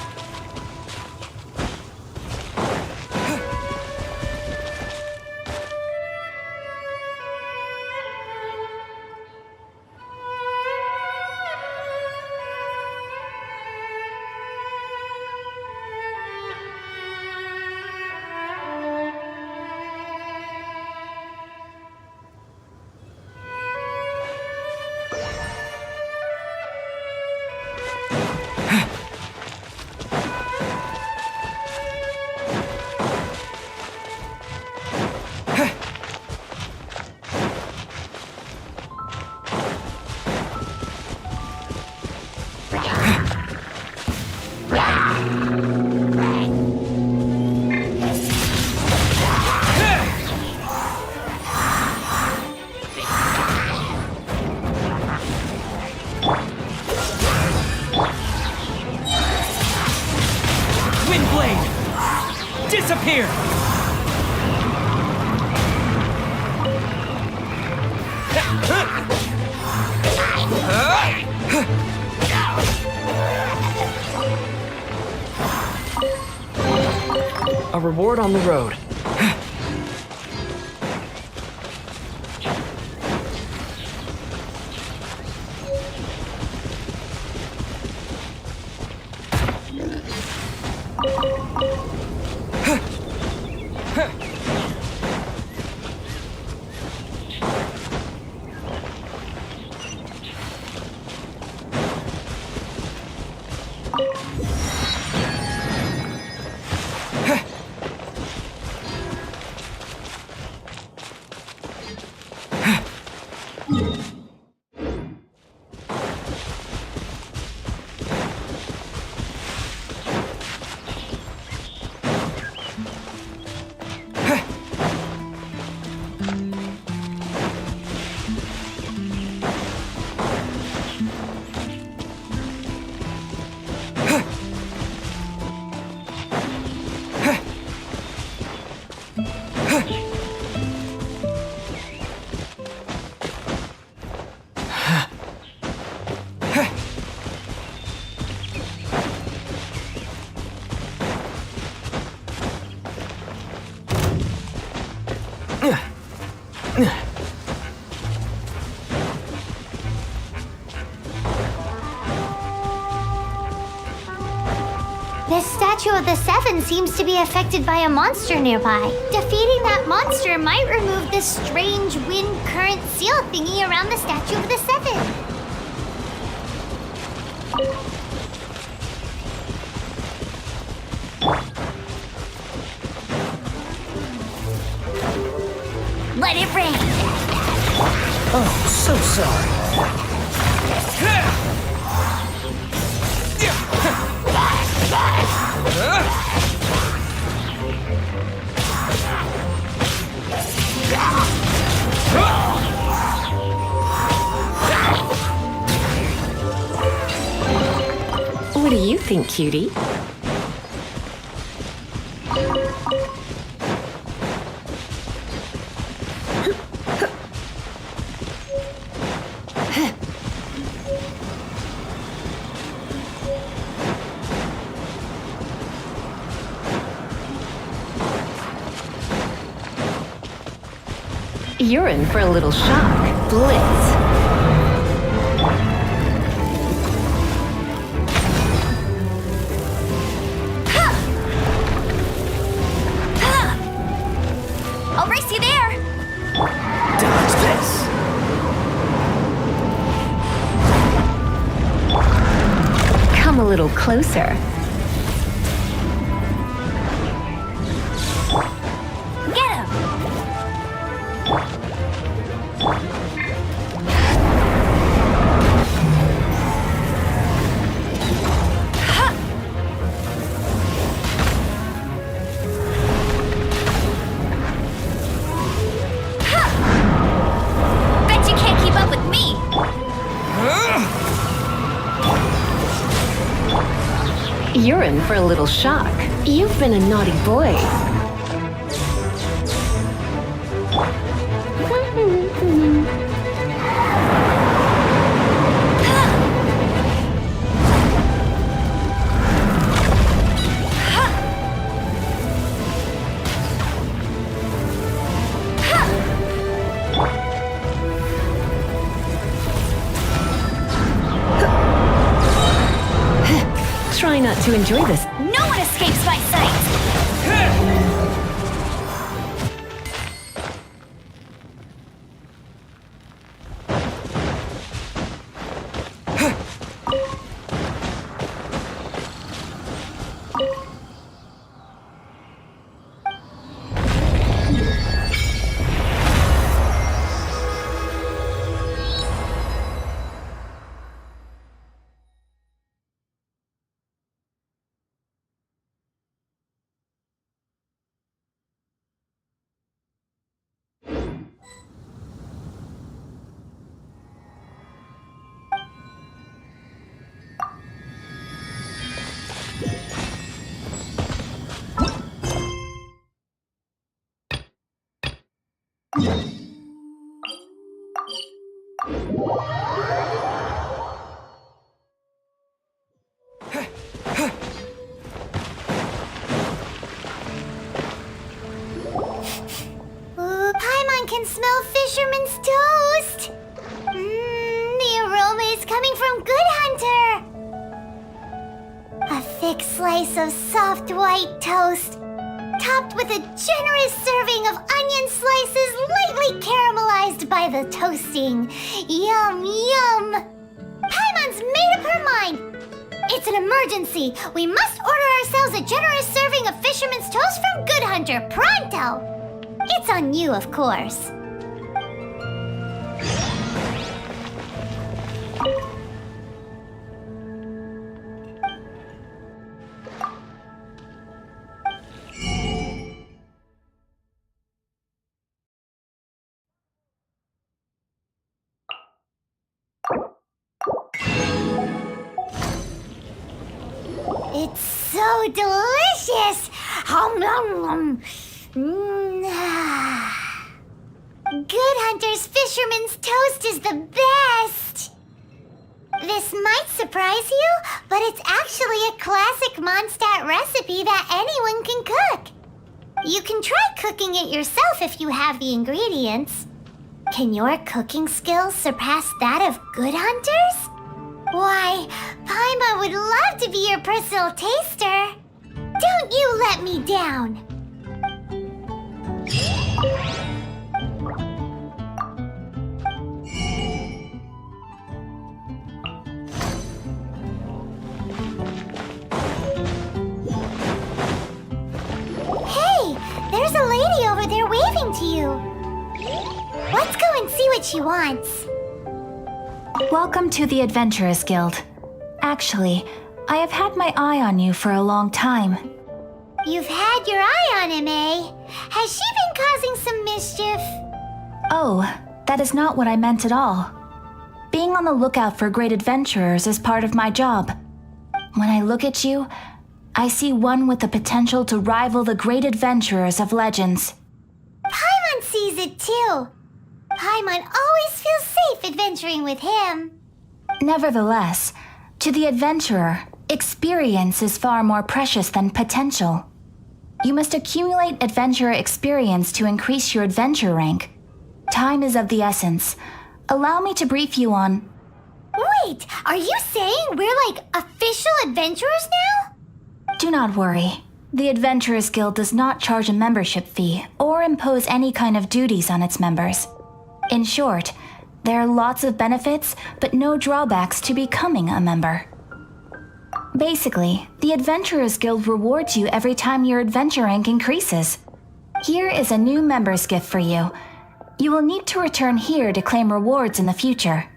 disappear! A reward on the road. This statue of the Seven seems to be affected by a monster nearby. Defeating that monster might remove this strange wind current seal thingy around the statue of the Seven. Let it rain! Oh, so sorry. What do you think, cutie? You're in for a little shock. Blitz. I'll race you there! Dodge this. Come a little closer. Get him! Bet you can't keep up with me! You're in for a little shock. You've been a naughty boy. Try not to enjoy this. No one escapes my sight! Ooh, Paimon can smell fisherman's toast! The aroma is coming from Good Hunter! A thick slice of soft white toast, topped with a generous serving of onion slices lightly caramelized by the toasting. Yum, yum! Paimon's made up her mind! It's an emergency! We must order ourselves a generous serving of fisherman's toast from Good Hunter, pronto! It's on you, of course. It's so delicious! Hum, nom, nom. Good Hunter's Fisherman's Toast is the best! This might surprise you, but it's actually a classic Mondstadt recipe that anyone can cook. You can try cooking it yourself if you have the ingredients. Can your cooking skills surpass that of Good Hunter's? Why, Paimon would love to be your personal taster. Don't you let me down. Hey, there's a lady over there waving to you. Let's go and see what she wants. Welcome to the Adventurers Guild. Actually, I have had my eye on you for a long time. You've had your eye on him, eh? Has she been causing some mischief? Oh, that is not what I meant at all. Being on the lookout for great adventurers is part of my job. When I look at you, I see one with the potential to rival the great adventurers of legends. Paimon sees it too. Paimon always feels safe adventuring with him. Nevertheless, to the adventurer, experience is far more precious than potential. You must accumulate adventurer experience to increase your adventure rank. Time is of the essence. Allow me to brief you on... Wait, are you saying we're like official adventurers now? Do not worry. The Adventurers Guild does not charge a membership fee or impose any kind of duties on its members. In short, there are lots of benefits, but no drawbacks to becoming a member. Basically, the Adventurers Guild rewards you every time your adventure rank increases. Here is a new member's gift for you. You will need to return here to claim rewards in the future.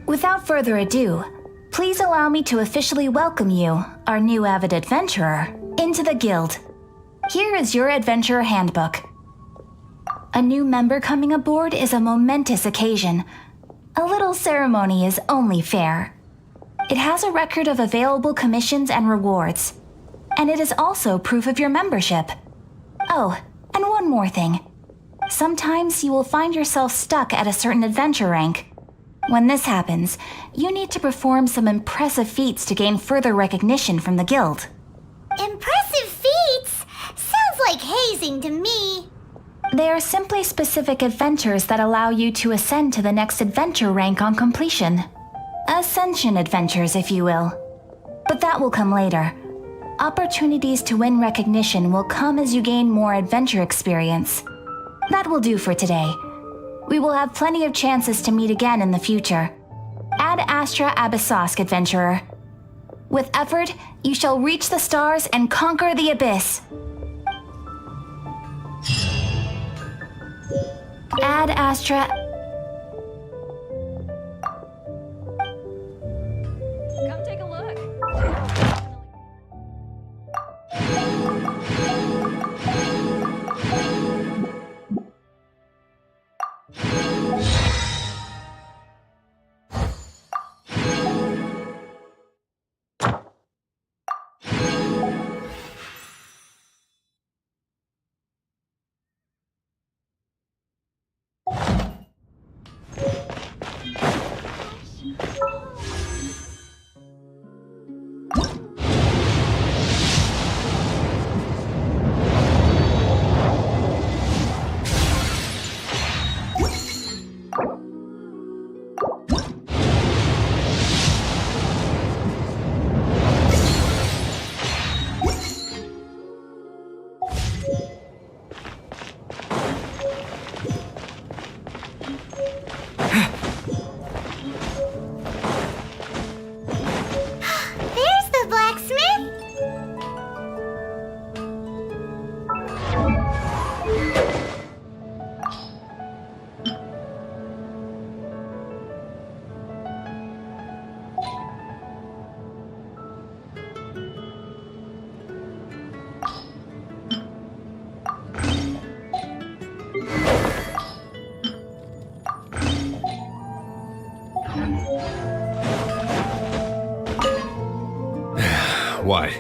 Without further ado, please allow me to officially welcome you, our new avid adventurer, into the guild. Here is your adventurer handbook. A new member coming aboard is a momentous occasion. A little ceremony is only fair. It has a record of available commissions and rewards. And it is also proof of your membership. Oh, and one more thing. Sometimes you will find yourself stuck at a certain adventure rank. When this happens, you need to perform some impressive feats to gain further recognition from the guild. Impressive feats? Sounds like hazing to me. They are simply specific adventures that allow you to ascend to the next adventure rank on completion. Ascension adventures, if you will. But that will come later. Opportunities to win recognition will come as you gain more adventure experience. That will do for today. We will have plenty of chances to meet again in the future. Ad Astra Abyssosk, adventurer. With effort, you shall reach the stars and conquer the abyss. Ad Astra... Come take a look. There's the blacksmith! What?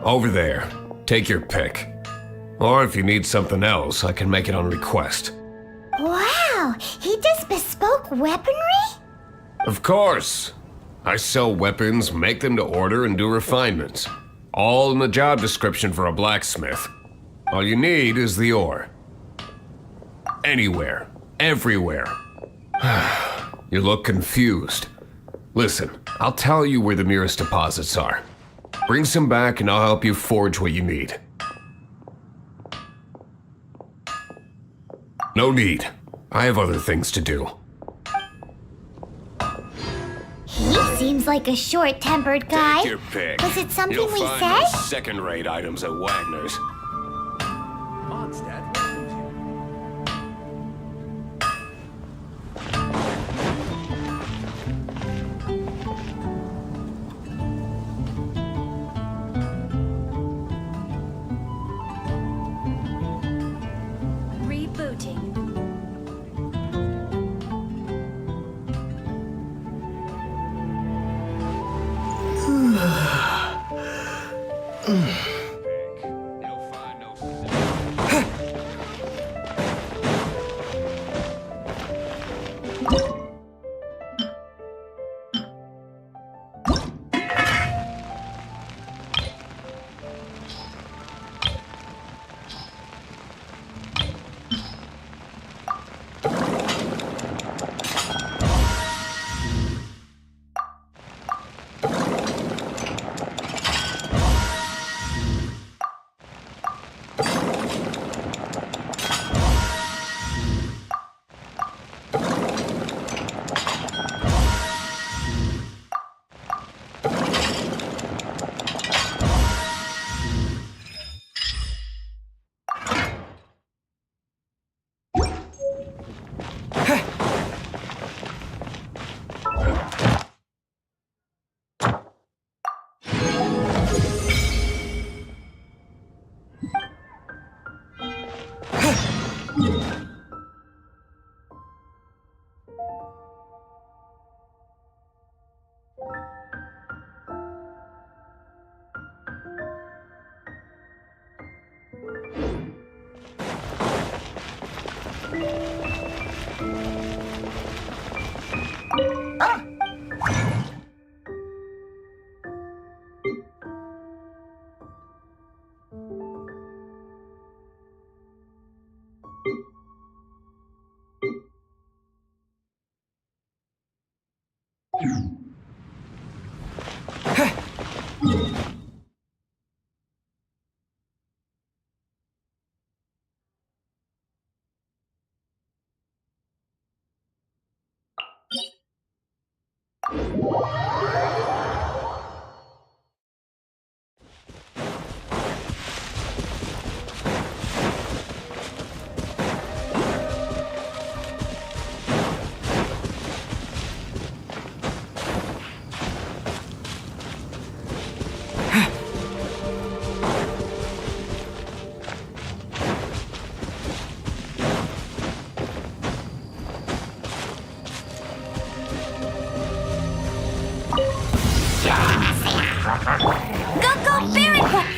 Over there. Take your pick. Or if you need something else, I can make it on request. Wow, he does bespoke weaponry? Of course. I sell weapons, make them to order, and do refinements. All in the job description for a blacksmith. All you need is the ore. Anywhere. Everywhere. You look confused. Listen, I'll tell you where the nearest deposits are. Bring some back and I'll help you forge what you need. No need. I have other things to do. He seems like a short-tempered guy. Take your pick. Was it something You'll we find said? no second-rate items at Wagner's. Rebooting. You'll find no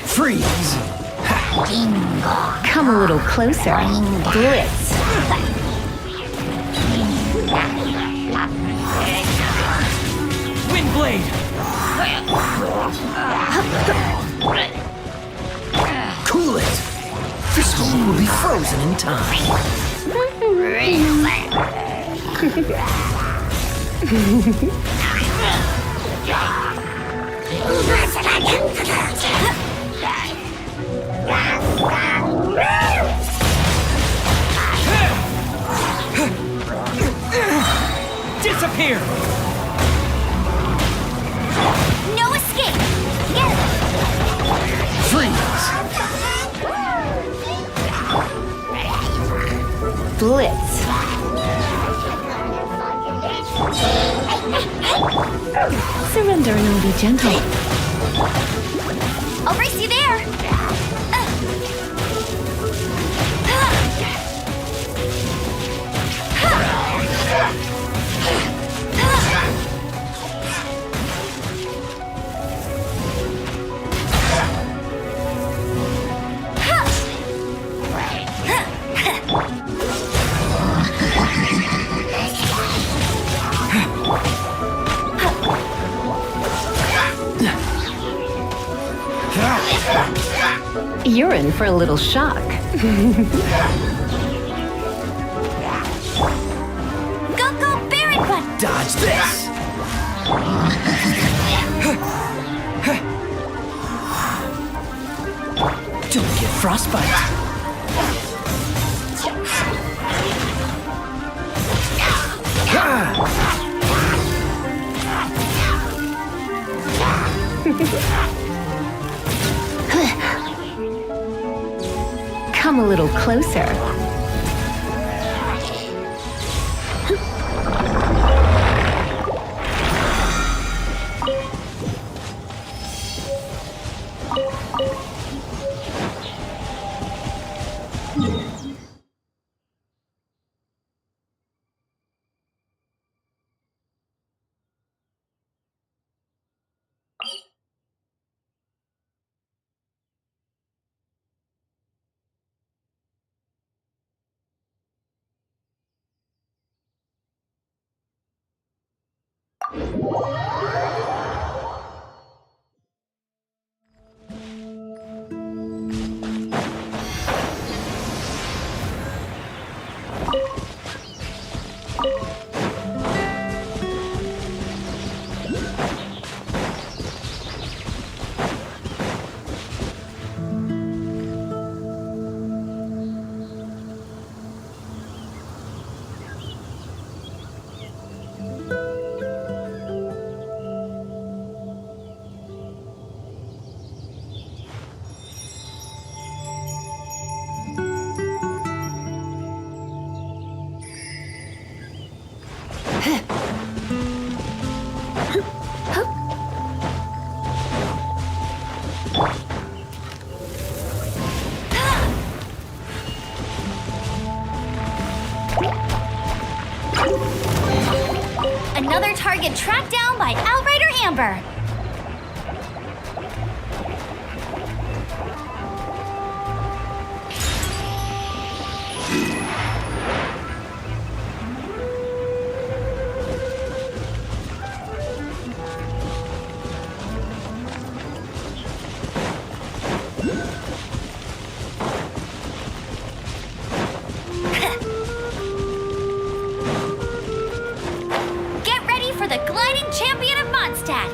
Freeze! Come a little closer. Blitz. blade! Cool it! This one will be frozen in time. Disappear! No escape! Get it! Freeze! Blitz. Surrender and I'll be gentle. I'll race you there! You're in for a little shock. Go, Baron Button! Dodge this! Don't get frostbite. Come a little closer. Another target tracked down by Outrider Amber. Get ready for the gliding champion of Mondstadt.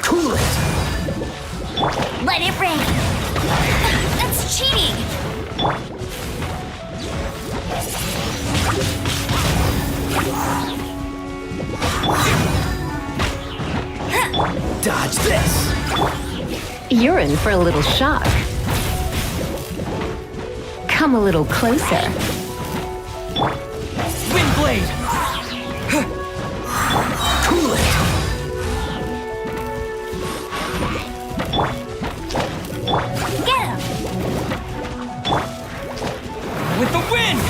Cool it! Let it rain! That's cheating! Dodge this! You're in for a little shock. Come a little closer. Windblade! Cool it! Get him! With the wind!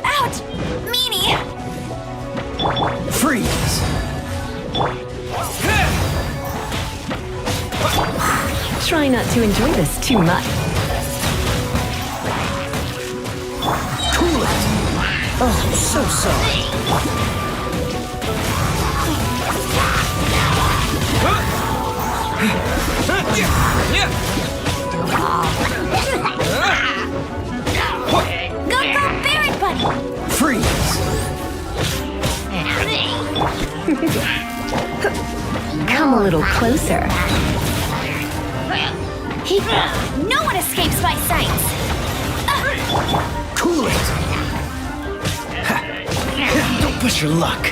Ouch! Meanie! Freeze! Try not to enjoy this too much. Cool it! Oh, so sorry. Go barbaric, buddy! Freeze! Come a little closer. No one escapes my sights! Cool it! Ha. Don't push your luck.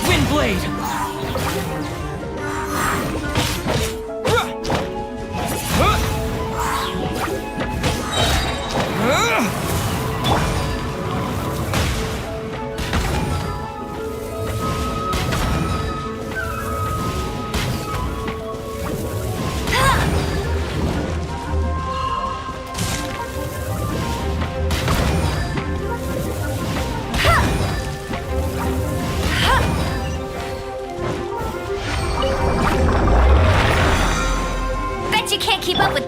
Windblade! Bet you can't keep up with...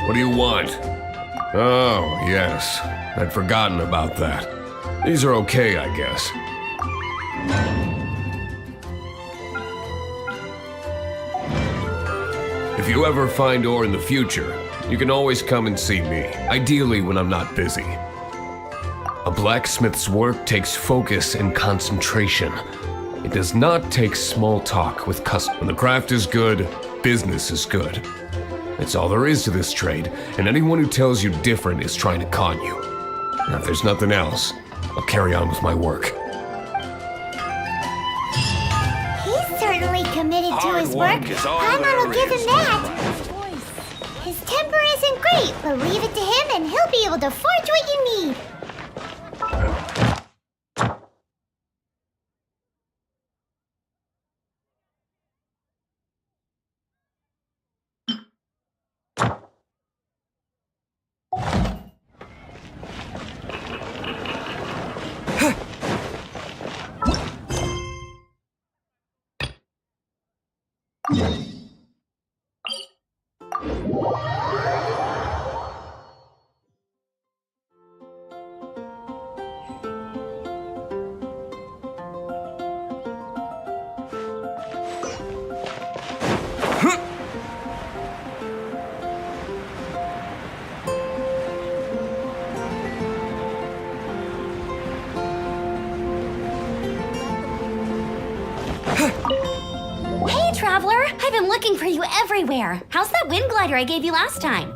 What do you want? Oh, yes. I'd forgotten about that. These are okay, I guess. If you ever find ore in the future, you can always come and see me, ideally when I'm not busy. A blacksmith's work takes focus and concentration. It does not take small talk with customers. When the craft is good, business is good. It's all there is to this trade, and anyone who tells you different is trying to con you. Now, if there's nothing else, I'll carry on with my work. He's certainly committed to his work. work is all Paimon will there give him is. that. Great, but leave it to him and he'll be able to forge what you need. Hey, Traveler! I've been looking for you everywhere. How's that wind glider I gave you last time?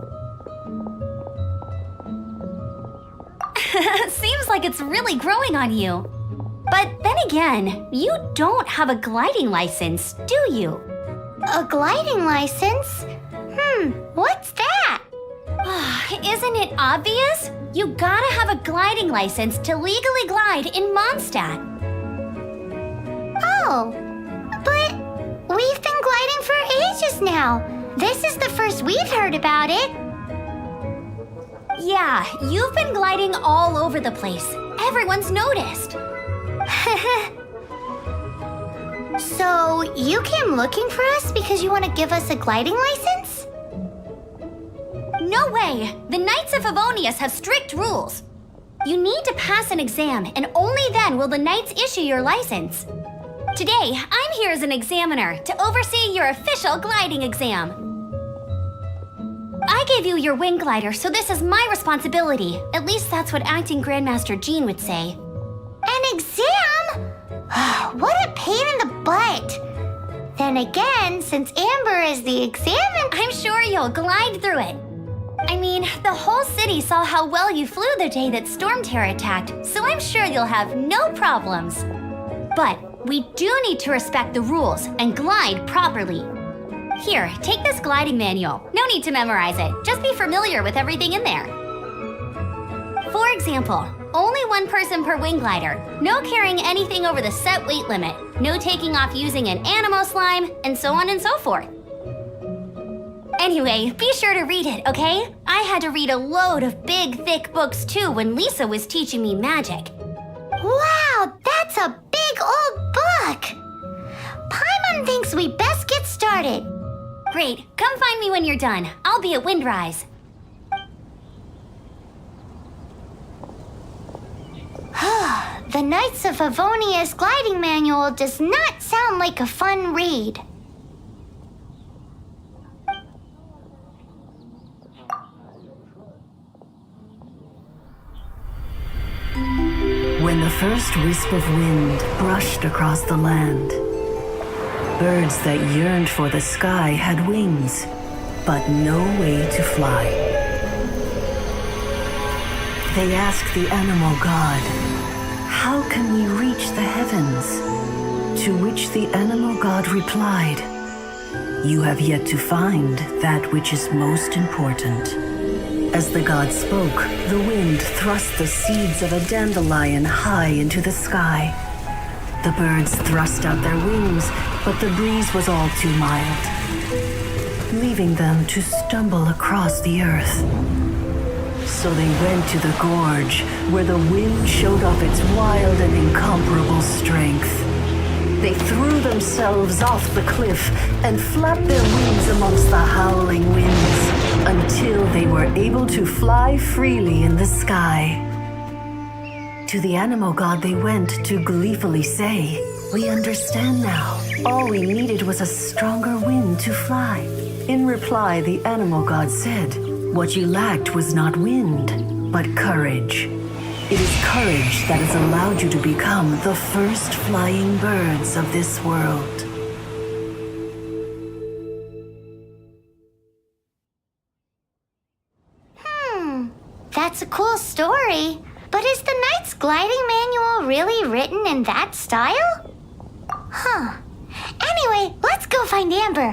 Seems like it's really growing on you. But then again, you don't have a gliding license, do you? A gliding license? What's that? Isn't it obvious? You gotta have a gliding license to legally glide in Mondstadt. Oh, but we've been gliding for ages now. This is the first we've heard about it. Yeah, you've been gliding all over the place. Everyone's noticed. So, you came looking for us because you want to give us a gliding license? No way! The Knights of Favonius have strict rules. You need to pass an exam, and only then will the Knights issue your license. Today, I'm here as an examiner to oversee your official gliding exam. I gave you your wing glider, so this is my responsibility. At least that's what Acting Grandmaster Jean would say. An exam? What a pain in the butt. Then again, since Amber is the examiner, I'm sure you'll glide through it. I mean, the whole city saw how well you flew the day that Storm Terror attacked, so I'm sure you'll have no problems. But we do need to respect the rules and glide properly. Here, take this gliding manual. No need to memorize it. Just be familiar with everything in there. For example, only one person per wing glider, no carrying anything over the set weight limit, no taking off using an animo slime, and so on and so forth. Anyway, be sure to read it, okay? I had to read a load of big, thick books too when Lisa was teaching me magic. Wow, that's a big old book! Paimon thinks we best get started. Great, come find me when you're done. I'll be at Windrise. The Knights of Favonius gliding manual does not sound like a fun read. When the first wisp of wind brushed across the land, birds that yearned for the sky had wings, but no way to fly. They asked the animal god, "How can we reach the heavens?" To which the animal god replied, "You have yet to find that which is most important." As the god spoke, the wind thrust the seeds of a dandelion high into the sky. The birds thrust out their wings, but the breeze was all too mild, leaving them to stumble across the earth. So they went to the gorge, where the wind showed off its wild and incomparable strength. They threw themselves off the cliff and flapped their wings amongst the howling winds until they were able to fly freely in the sky. To the animal god they went to gleefully say, "We understand now. All we needed was a stronger wind to fly." In reply, the animal god said, "What you lacked was not wind, but courage. It is courage that has allowed you to become the first flying birds of this world." That's a cool story. But is the Knight's gliding manual really written in that style? Anyway, let's go find Amber.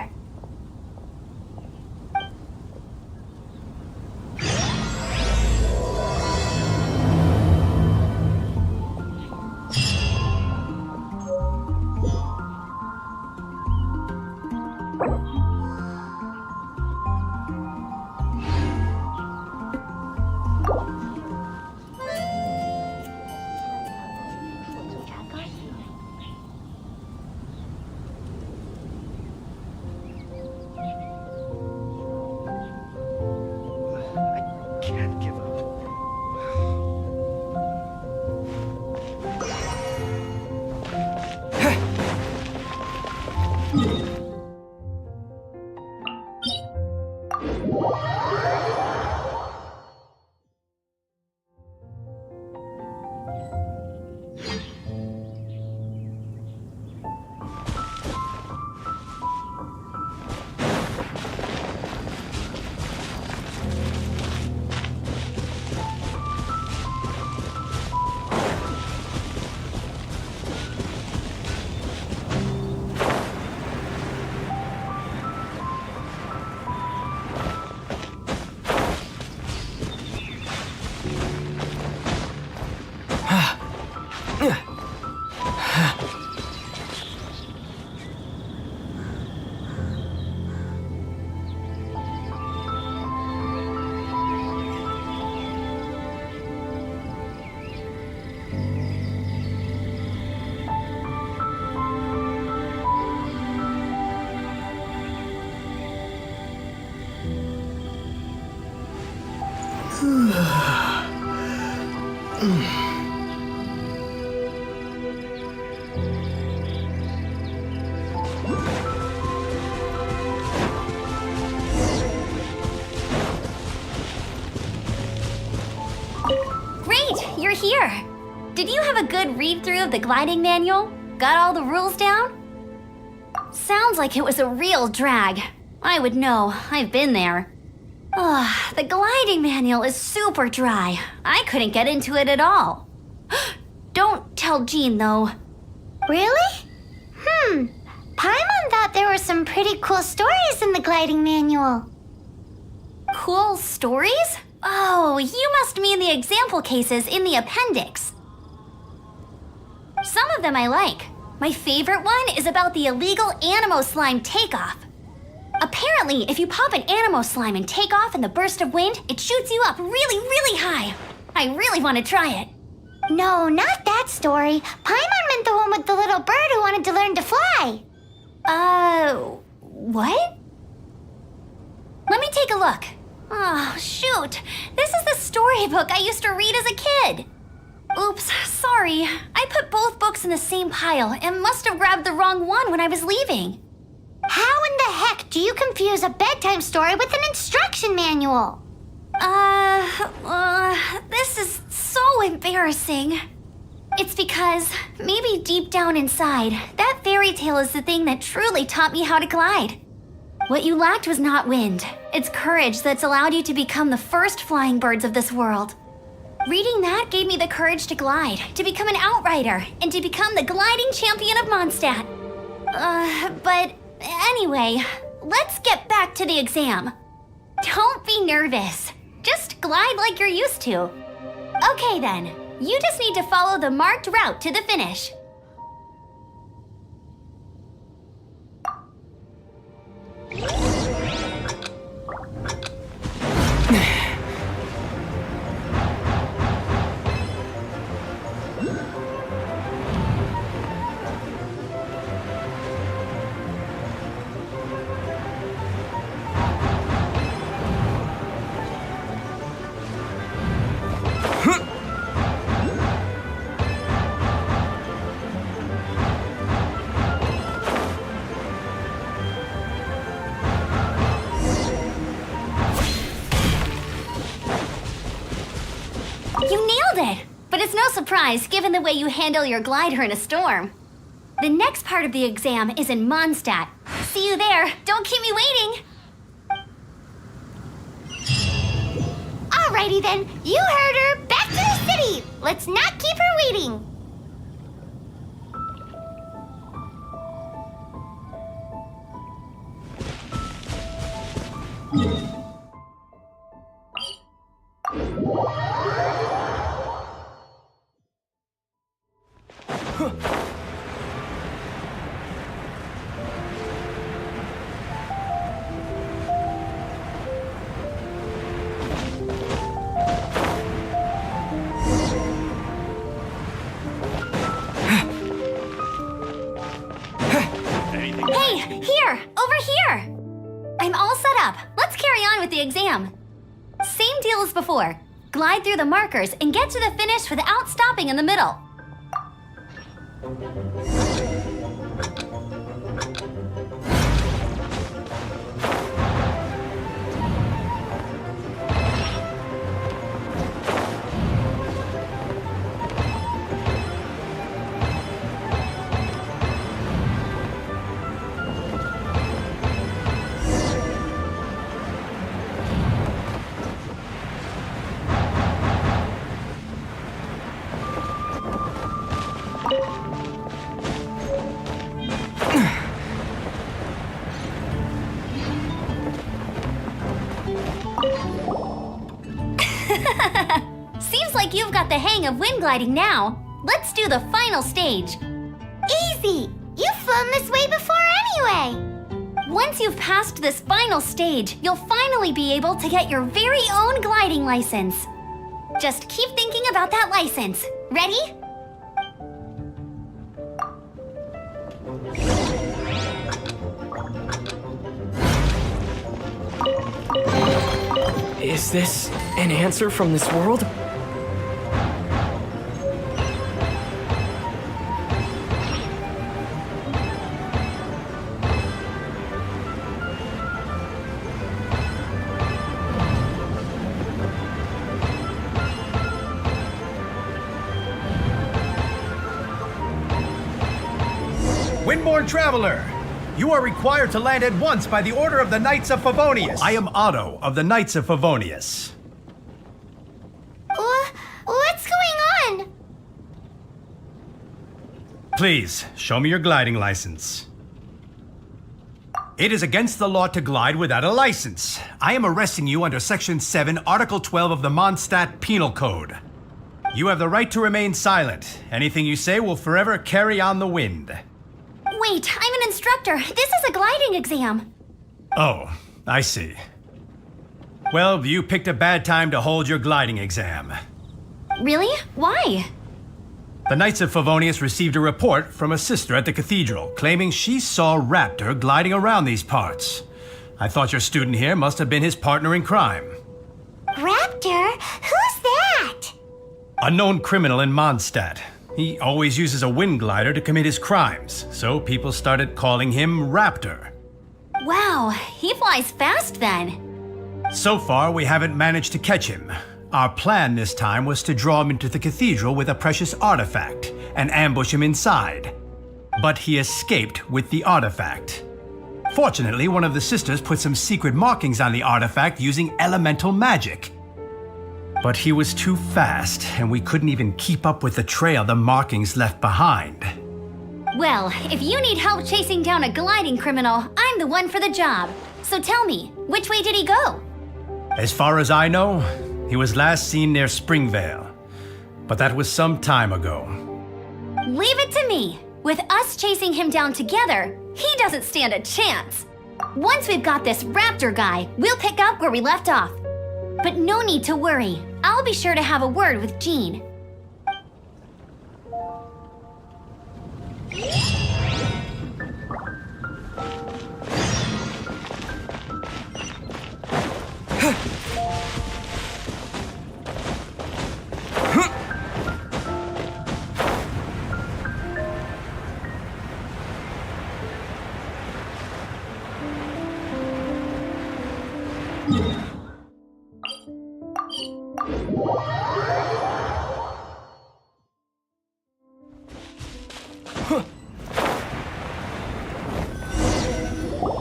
Great, you're here. Did you have a good read-through of the gliding manual? Got all the rules down? Sounds like it was a real drag. I would know, I've been there. Ugh, the gliding manual is super dry. I couldn't get into it at all. Don't tell Jean, though. Really? Paimon thought there were some pretty cool stories in the gliding manual. Cool stories? Oh, you must mean the example cases in the appendix. Some of them I like. My favorite one is about the illegal Animo slime takeoff. Apparently, if you pop an Animo slime and take off in the burst of wind, it shoots you up really, really high. I really want to try it. No, not that story. Paimon meant the one with the little bird who wanted to learn to fly. What? Let me take a look. Oh, shoot. This is the storybook I used to read as a kid. Oops, sorry. I put both books in the same pile and must have grabbed the wrong one when I was leaving. How in the heck do you confuse a bedtime story with an instruction manual? This is so embarrassing. It's because, maybe deep down inside, that fairy tale is the thing that truly taught me how to glide. What you lacked was not wind. It's courage that's allowed you to become the first flying birds of this world. Reading that gave me the courage to glide, to become an outrider, and to become the gliding champion of Mondstadt. But anyway, let's get back to the exam. Don't be nervous. Just glide like you're used to. Okay then, you just need to follow the marked route to the finish. You nailed it! But it's no surprise given the way you handle your glider in a storm. The next part of the exam is in Mondstadt. See you there. Don't keep me waiting. Alrighty then. You heard her. Back to the city. Let's not keep her waiting. Hey, here! Over here! I'm all set up. Let's carry on with the exam. Same deal as before. Glide through the markers and get to the finish without stopping in the middle. Seems like you've got the hang of wind gliding now. Let's do the final stage. Easy! You've flown this way before anyway! Once you've passed this final stage, you'll finally be able to get your very own gliding license. Just keep thinking about that license. Ready? Is this an answer from this world? Windborne Traveler, you are required to land at once by the order of the Knights of Favonius. I am Otto of the Knights of Favonius. What's going on? Please, show me your gliding license. It is against the law to glide without a license. I am arresting you under Section 7, Article 12 of the Mondstadt Penal Code. You have the right to remain silent. Anything you say will forever carry on the wind. Wait, I'm an instructor. This is a gliding exam. Oh, I see. Well, you picked a bad time to hold your gliding exam. Really? Why? The Knights of Favonius received a report from a sister at the cathedral claiming she saw Raptor gliding around these parts. I thought your student here must have been his partner in crime. Raptor? Who's that? A known criminal in Mondstadt. He always uses a wind glider to commit his crimes, so people started calling him Raptor. Wow, he flies fast then. So far, we haven't managed to catch him. Our plan this time was to draw him into the cathedral with a precious artifact and ambush him inside. But he escaped with the artifact. Fortunately, one of the sisters put some secret markings on the artifact using elemental magic. But he was too fast, and we couldn't even keep up with the trail the markings left behind. Well, if you need help chasing down a gliding criminal, I'm the one for the job. So tell me, which way did he go? As far as I know, he was last seen near Springvale. But that was some time ago. Leave it to me. With us chasing him down together, he doesn't stand a chance. Once we've got this Raptor guy, we'll pick up where we left off. But no need to worry. I'll be sure to have a word with Jean.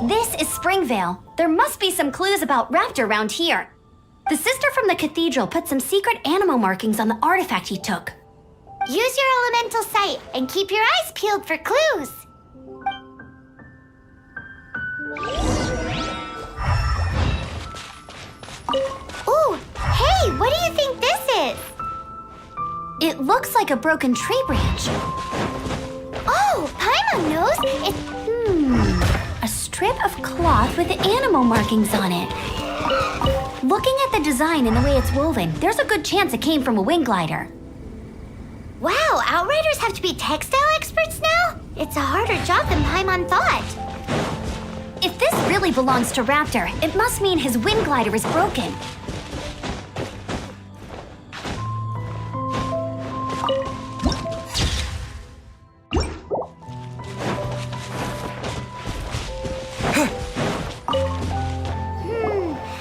This is Springvale. There must be some clues about Raptor around here. The sister from the cathedral put some secret animal markings on the artifact he took. Use your elemental sight and keep your eyes peeled for clues. Ooh, hey, what do you think this is? It looks like a broken tree branch. Oh, Paimon knows. It's, A strip of cloth with animal markings on it. Looking at the design and the way it's woven, there's a good chance it came from a wind glider. Wow, Outriders have to be textile experts now? It's a harder job than Paimon thought. If this really belongs to Raptor, it must mean his wind glider is broken.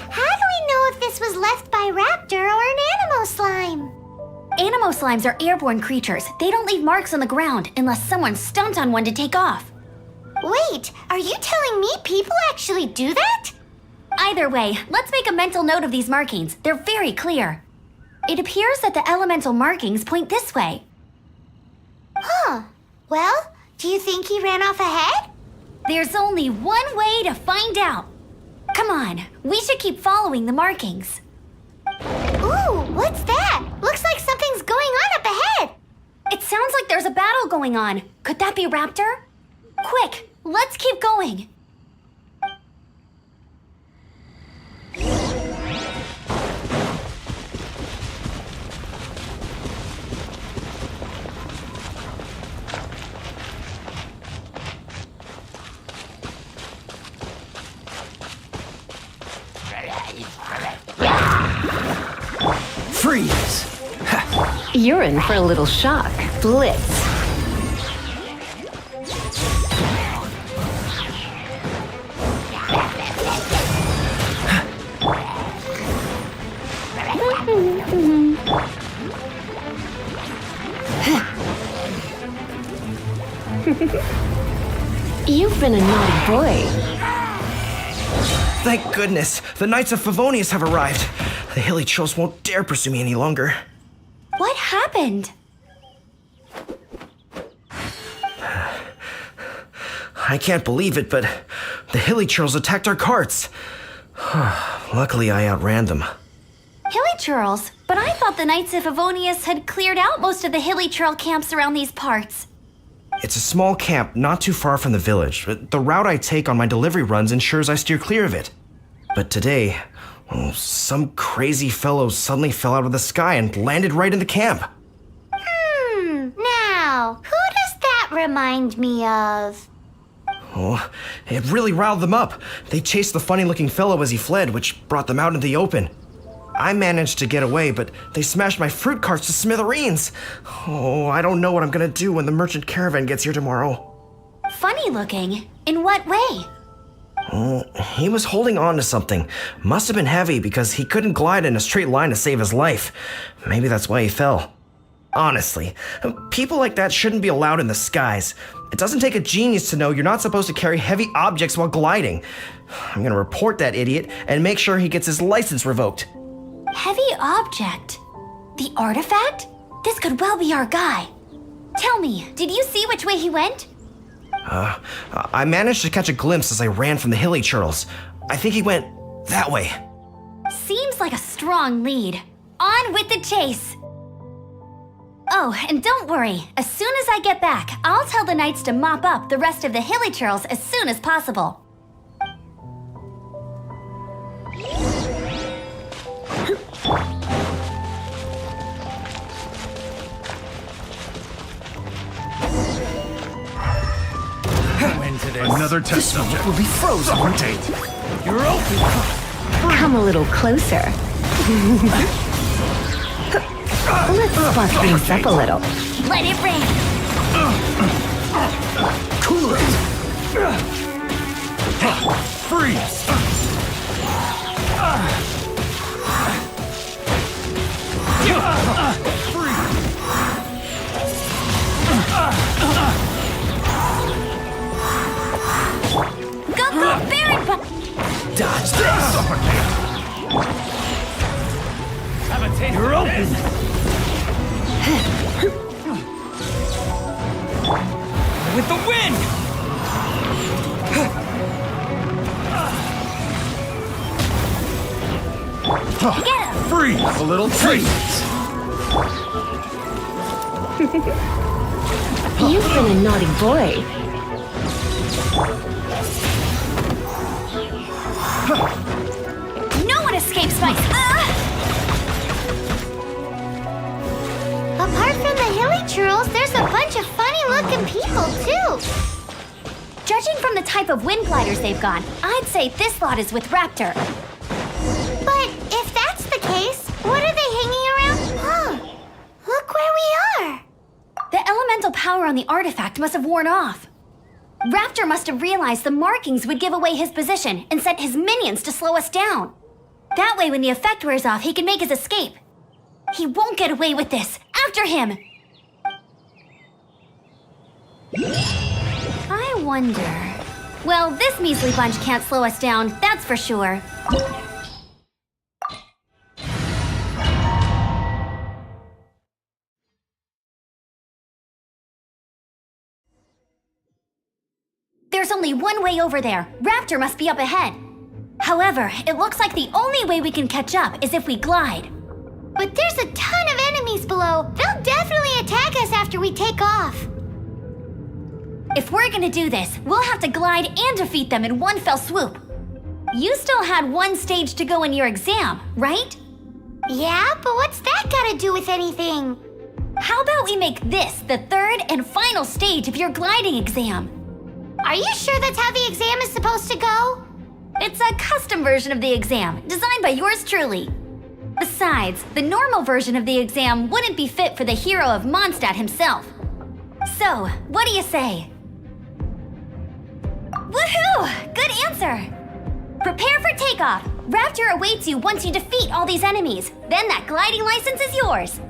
How do we know if this was left by Raptor or an animal slime? Animo slimes are airborne creatures. They don't leave marks on the ground unless someone stomped on one to take off. Wait, are you telling me people actually do that? Either way, let's make a mental note of these markings. They're very clear. It appears that the elemental markings point this way. Huh. Well, do you think he ran off ahead? There's only one way to find out. Come on, we should keep following the markings. Ooh, what's that? Looks like something's going on up ahead. It sounds like there's a battle going on. Could that be Raptor? Quick, let's keep going. Freeze! You're in for a little shock. Blitz. You've been a naughty boy. Thank goodness, the Knights of Favonius have arrived. The hilly trolls won't dare pursue me any longer. What happened? I can't believe it, but the hilly trolls attacked our carts. Luckily, I outran them. Hilly Churls? But I thought the Knights of Favonius had cleared out most of the Hilly Churl camps around these parts. It's a small camp not too far from the village. The route I take on my delivery runs ensures I steer clear of it. But today, some crazy fellow suddenly fell out of the sky and landed right in the camp. Now, who does that remind me of? Oh, it really riled them up. They chased the funny-looking fellow as he fled, which brought them out into the open. I managed to get away, but they smashed my fruit carts to smithereens. Oh, I don't know what I'm gonna do when the merchant caravan gets here tomorrow. Funny looking? In what way? He was holding on to something. Must have been heavy because he couldn't glide in a straight line to save his life. Maybe that's why he fell. Honestly, people like that shouldn't be allowed in the skies. It doesn't take a genius to know you're not supposed to carry heavy objects while gliding. I'm gonna report that idiot and make sure he gets his license revoked. Heavy object? The artifact? This could well be our guy. Tell me, did you see which way he went? I managed to catch a glimpse as I ran from the hilly churls. I think he went that way. Seems like a strong lead. On with the chase! Oh, and don't worry. As soon as I get back, I'll tell the knights to mop up the rest of the hilly churls as soon as possible. Another test subject. Will be frozen. You're open. Come a little closer. Let's spark things up a little. Let it rain! Cool it. Freeze. Go for a Baron Punch! Dodge this. You're open. With the wind. Get him! Freeze. A little freeze. You've been a naughty boy. No one escapes my... Apart from the hilly churls, there's a bunch of funny-looking people, too. Judging from the type of wind gliders they've gone, I'd say this lot is with Raptor. But if that's the case, what are they hanging around? Huh. Look where we are. The elemental power on the artifact must have worn off. Raptor must have realized the markings would give away his position and sent his minions to slow us down. That way, when the effect wears off, he can make his escape. He won't get away with this. After him! I wonder... Well, this measly bunch can't slow us down, that's for sure. There's only one way over there. Raptor must be up ahead. However, it looks like the only way we can catch up is if we glide. But there's a ton of enemies below. They'll definitely attack us after we take off. If we're gonna do this, we'll have to glide and defeat them in one fell swoop. You still had one stage to go in your exam, right? Yeah, but what's that gotta do with anything? How about we make this the third and final stage of your gliding exam? Are you sure that's how the exam is supposed to go? It's a custom version of the exam, designed by yours truly. Besides, the normal version of the exam wouldn't be fit for the hero of Mondstadt himself. So, what do you say? Woohoo! Good answer! Prepare for takeoff. Raptor awaits you once you defeat all these enemies. Then that gliding license is yours.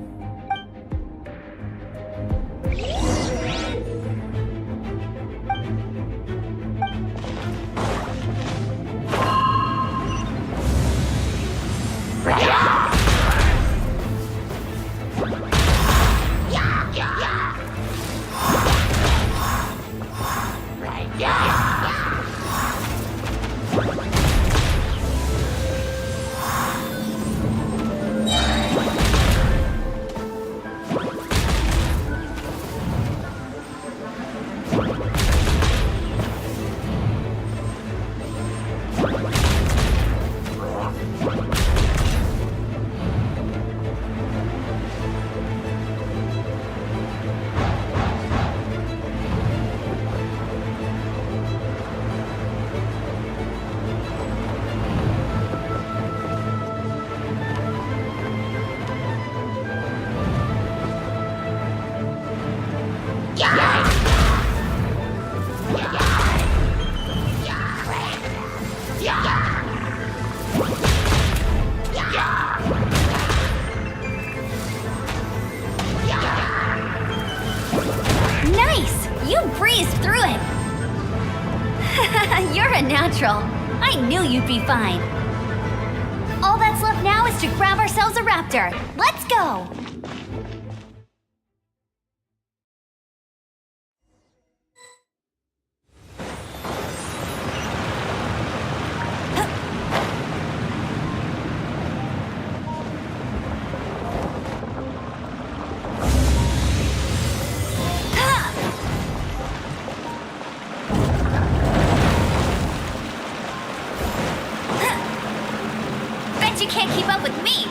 Nice! You breezed through it! You're a natural. I knew you'd be fine. All that's left now is to grab ourselves a raptor. Let's go! Bet you can't keep up with me!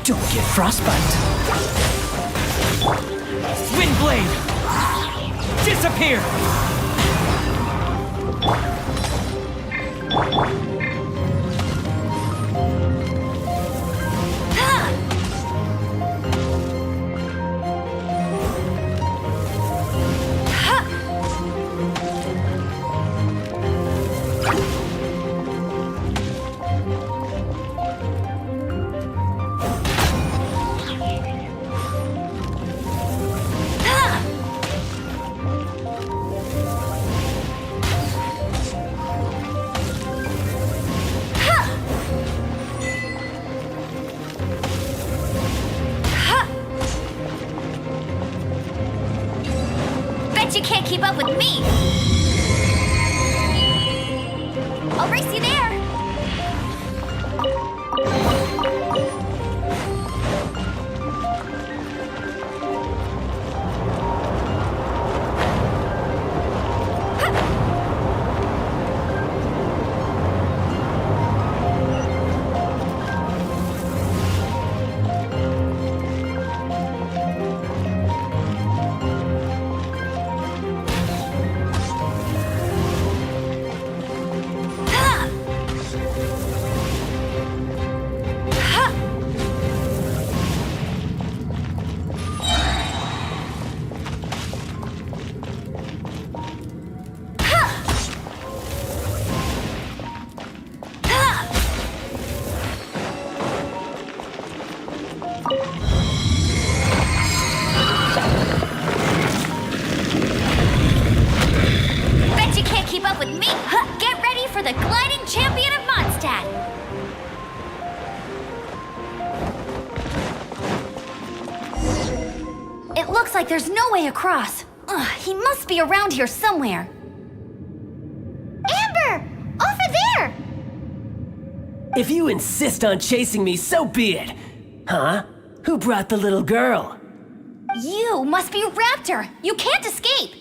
Don't get frostbite. Windblade! Disappear! Bet you can't keep up with me! I'll race you there! Bet you can't keep up with me! Get ready for the gliding champion of Mondstadt! It looks like there's no way across. He must be around here somewhere. Amber! Over there! If you insist on chasing me, so be it. Huh? Who brought the little girl? You must be Raptor! You can't escape!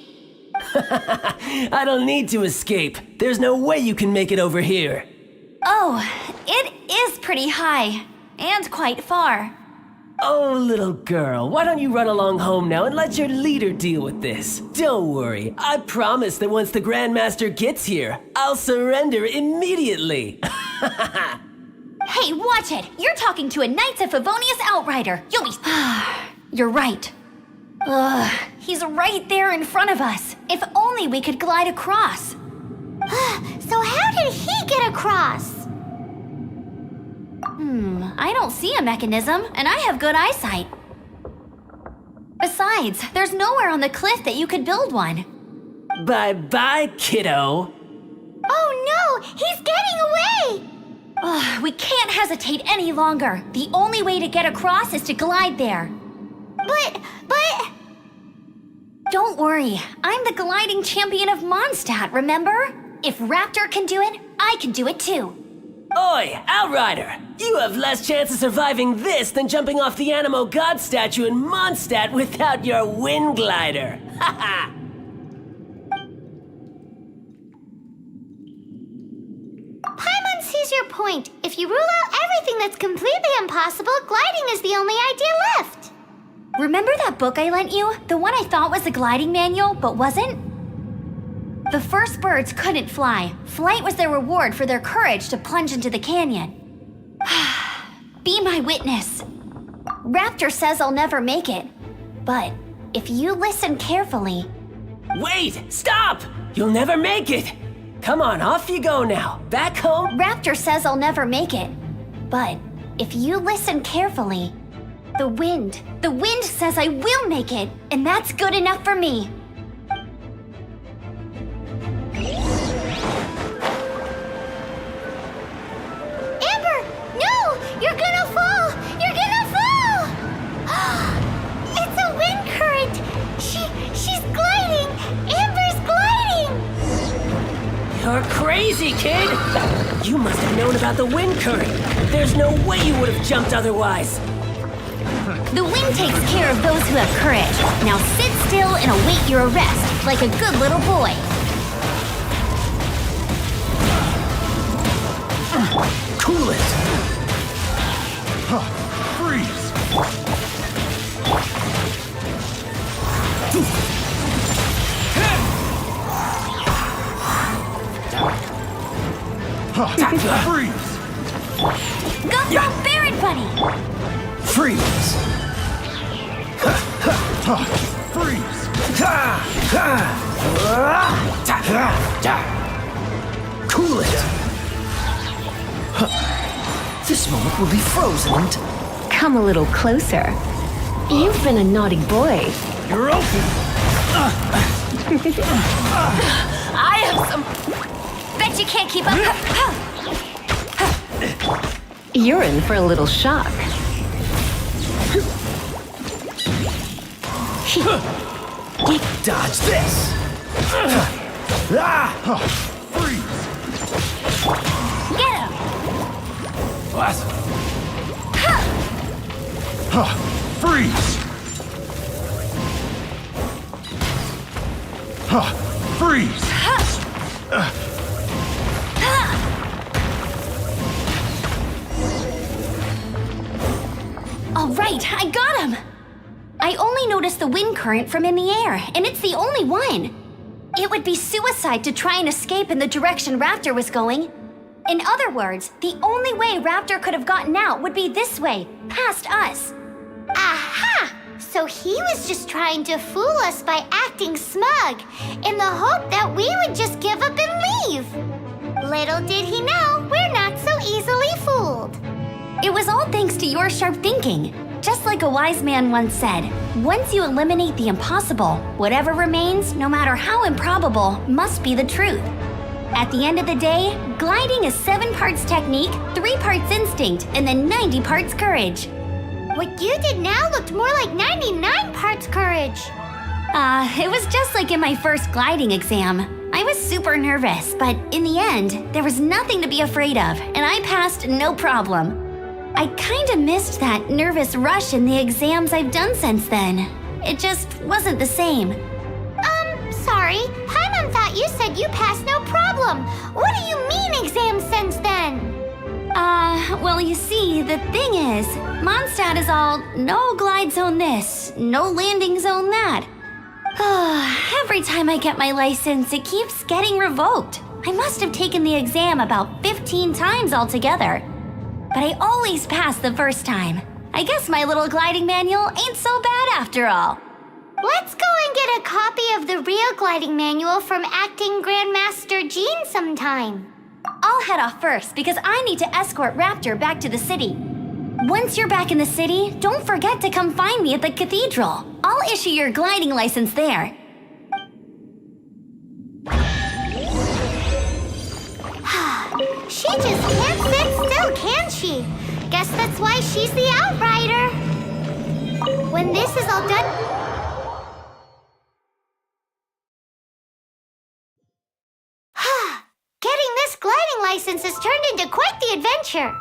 I don't need to escape. There's no way you can make it over here. Oh, it is pretty high. And quite far. Oh, little girl, why don't you run along home now and let your leader deal with this? Don't worry, I promise that once the Grandmaster gets here, I'll surrender immediately. Hey, watch it! You're talking to a Knights of Favonius Outrider. You'll be... You're right. He's right there in front of us. If only we could glide across. So how did he get across? I don't see a mechanism, and I have good eyesight. Besides, there's nowhere on the cliff that you could build one. Bye-bye, kiddo. Oh no! He's getting away! We can't hesitate any longer. The only way to get across is to glide there. But... Don't worry, I'm the gliding champion of Mondstadt, remember? If Raptor can do it, I can do it too. Oi, Outrider! You have less chance of surviving this than jumping off the Animo God statue in Mondstadt without your wind glider. Haha! Paimon sees your point. If you rule out everything that's completely impossible, gliding is the only idea left. Remember that book I lent you? The one I thought was a gliding manual, but wasn't? The first birds couldn't fly. Flight was their reward for their courage to plunge into the canyon. Be my witness. Raptor says I'll never make it. But if you listen carefully... Wait! Stop! You'll never make it! Come on, off you go now. Back home? Raptor says I'll never make it. But if you listen carefully... The wind says I will make it, and that's good enough for me. Amber! No! You're gonna fall! You're gonna fall! It's a wind current! She's gliding! Amber's gliding! You're crazy, kid! You must have known about the wind current. There's no way you would have jumped otherwise. The wind takes care of those who have courage. Now sit still and await your arrest, like a good little boy. Cool it! Freeze! Freeze! Go, bear it, buddy! Freeze! Freeze! Cool it! This moment will be frozen and... Come a little closer. You've been a naughty boy. You're open! I have some... Bet you can't keep up. You're in for a little shock. Dodge this! Freeze! Get him! What? Freeze! Freeze! All right, I got him! I only noticed the wind current from in the air, and it's the only one. It would be suicide to try and escape in the direction Raptor was going. In other words, the only way Raptor could have gotten out would be this way, past us. Aha! So he was just trying to fool us by acting smug, in the hope that we would just give up and leave. Little did he know, we're not so easily fooled. It was all thanks to your sharp thinking. Just like a wise man once said, once you eliminate the impossible, whatever remains, no matter how improbable, must be the truth. At the end of the day, gliding is 7 parts technique, 3 parts instinct, and then 90 parts courage. What you did now looked more like 99 parts courage. It was just like in my first gliding exam. I was super nervous, but in the end, there was nothing to be afraid of, and I passed no problem. I kinda missed that nervous rush in the exams I've done since then. It just wasn't the same. Sorry, Paimon thought you said you passed no problem. What do you mean exams since then? Well, you see, the thing is, Mondstadt is all no glide zone this, no landing zone that. Every time I get my license, it keeps getting revoked. I must have taken the exam about 15 times altogether. But I always pass the first time. I guess my little gliding manual ain't so bad after all. Let's go and get a copy of the real gliding manual from Acting Grandmaster Jean sometime. I'll head off first because I need to escort Raptor back to the city. Once you're back in the city, don't forget to come find me at the cathedral. I'll issue your gliding license there. She just can't sit still, can she? Guess that's why she's the outrider. When this is all done... Getting this gliding license has turned into quite the adventure.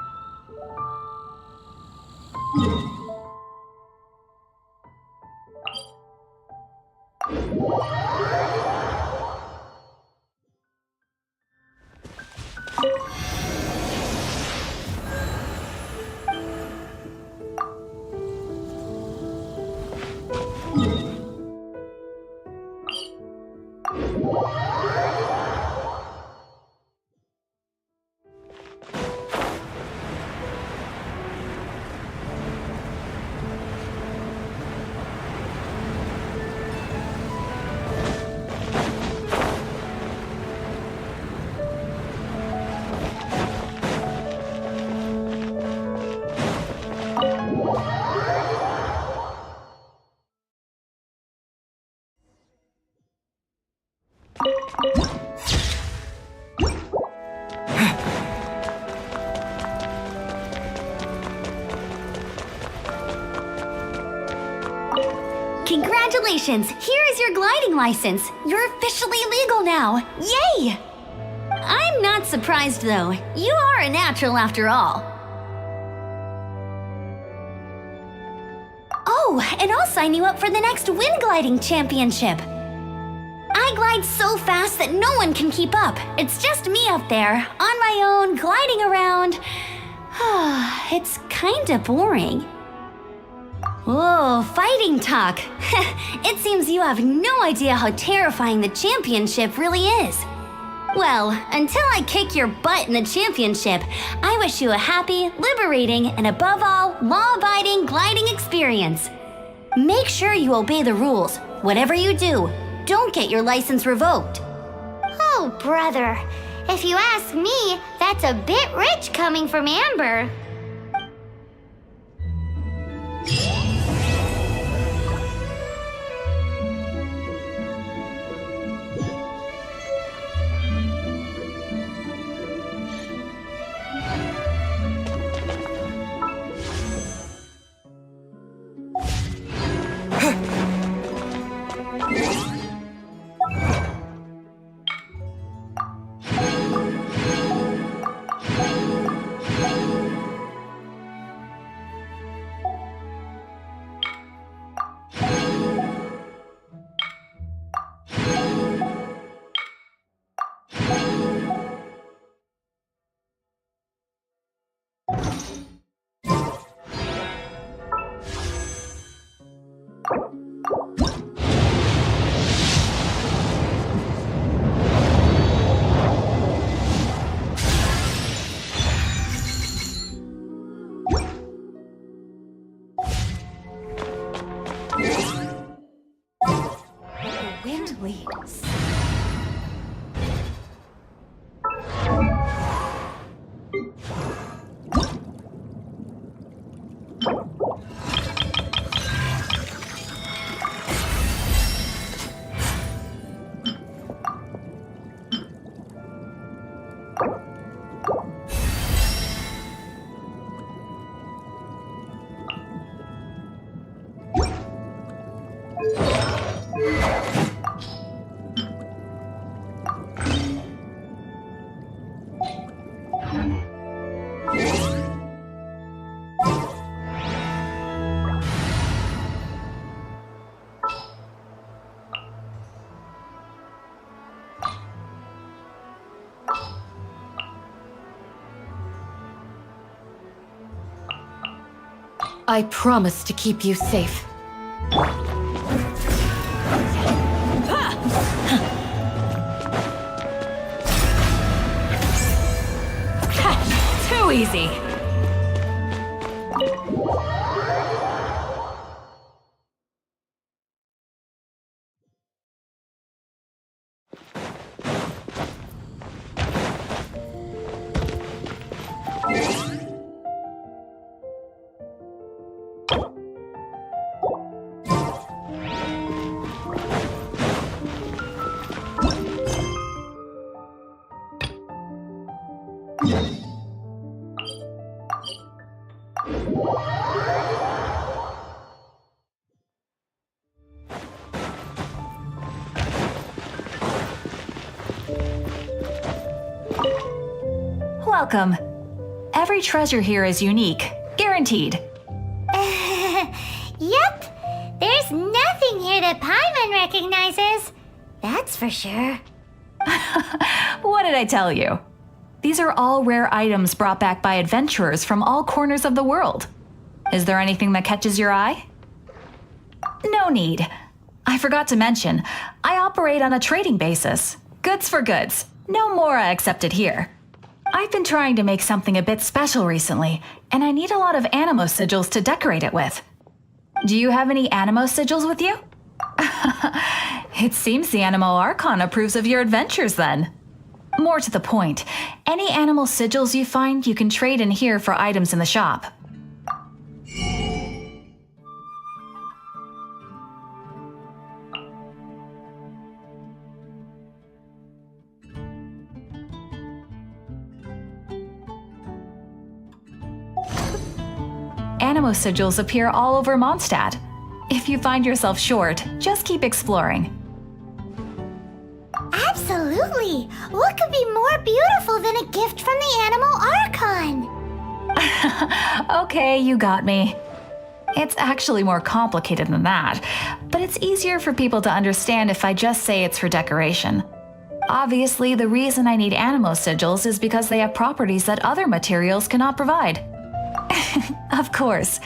Congratulations! Here is your gliding license. You're officially legal now. Yay! I'm not surprised though. You are a natural after all. Oh, and I'll sign you up for the next wind gliding championship. I glide so fast that no one can keep up. It's just me up there, on my own, gliding around. It's kinda boring. Whoa, fighting talk. It seems you have no idea how terrifying the championship really is. Well, until I kick your butt in the championship, I wish you a happy, liberating, and above all, law-abiding gliding experience. Make sure you obey the rules. Whatever you do, don't get your license revoked. Oh, brother. If you ask me, that's a bit rich coming from Amber. waits. I promise to keep you safe. Too easy. Welcome. Every treasure here is unique, guaranteed. Yep, there's nothing here that Paimon recognizes. That's for sure. What did I tell you? These are all rare items brought back by adventurers from all corners of the world. Is there anything that catches your eye? No need. I forgot to mention, I operate on a trading basis. Goods for goods. No Mora accepted here. I've been trying to make something a bit special recently, and I need a lot of animo sigils to decorate it with. Do you have any animo sigils with you? It seems the Animo Archon approves of your adventures then. More to the point, any animal sigils you find you can trade in here for items in the shop. Animo sigils appear all over Mondstadt. If you find yourself short, just keep exploring. Absolutely! What could be more beautiful than a gift from the Animal Archon? Okay, you got me. It's actually more complicated than that, but it's easier for people to understand if I just say it's for decoration. Obviously, the reason I need animo sigils is because they have properties that other materials cannot provide. Of course.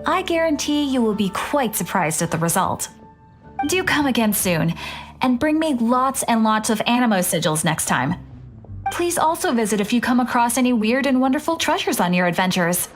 I guarantee you will be quite surprised at the result. Do come again soon, and bring me lots and lots of animo sigils next time. Please also visit if you come across any weird and wonderful treasures on your adventures.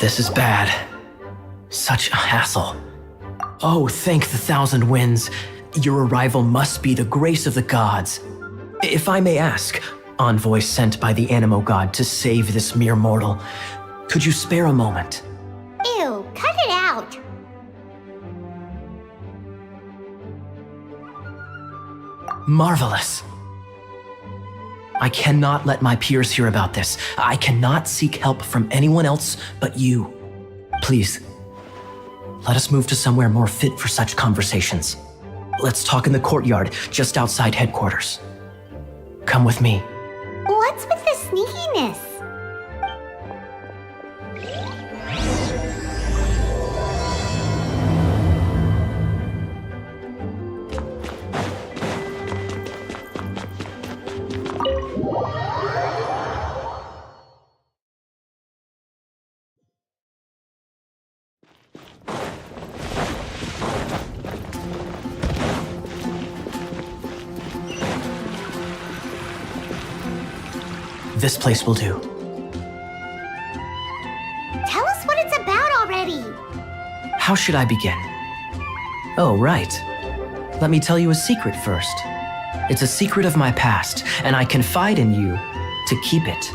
This is bad. Such a hassle. Oh, thank the thousand winds. Your arrival must be the grace of the gods. If I may ask, envoy sent by the Animo God to save this mere mortal, could you spare a moment? Ew, cut it out. Marvelous. I cannot let my peers hear about this. I cannot seek help from anyone else but you. Please, let us move to somewhere more fit for such conversations. Let's talk in the courtyard just outside headquarters. Come with me. What's with the sneakiness? This place will do. Tell us what it's about already. How should I begin? Oh, right. Let me tell you a secret first. It's a secret of my past, and I confide in you to keep it.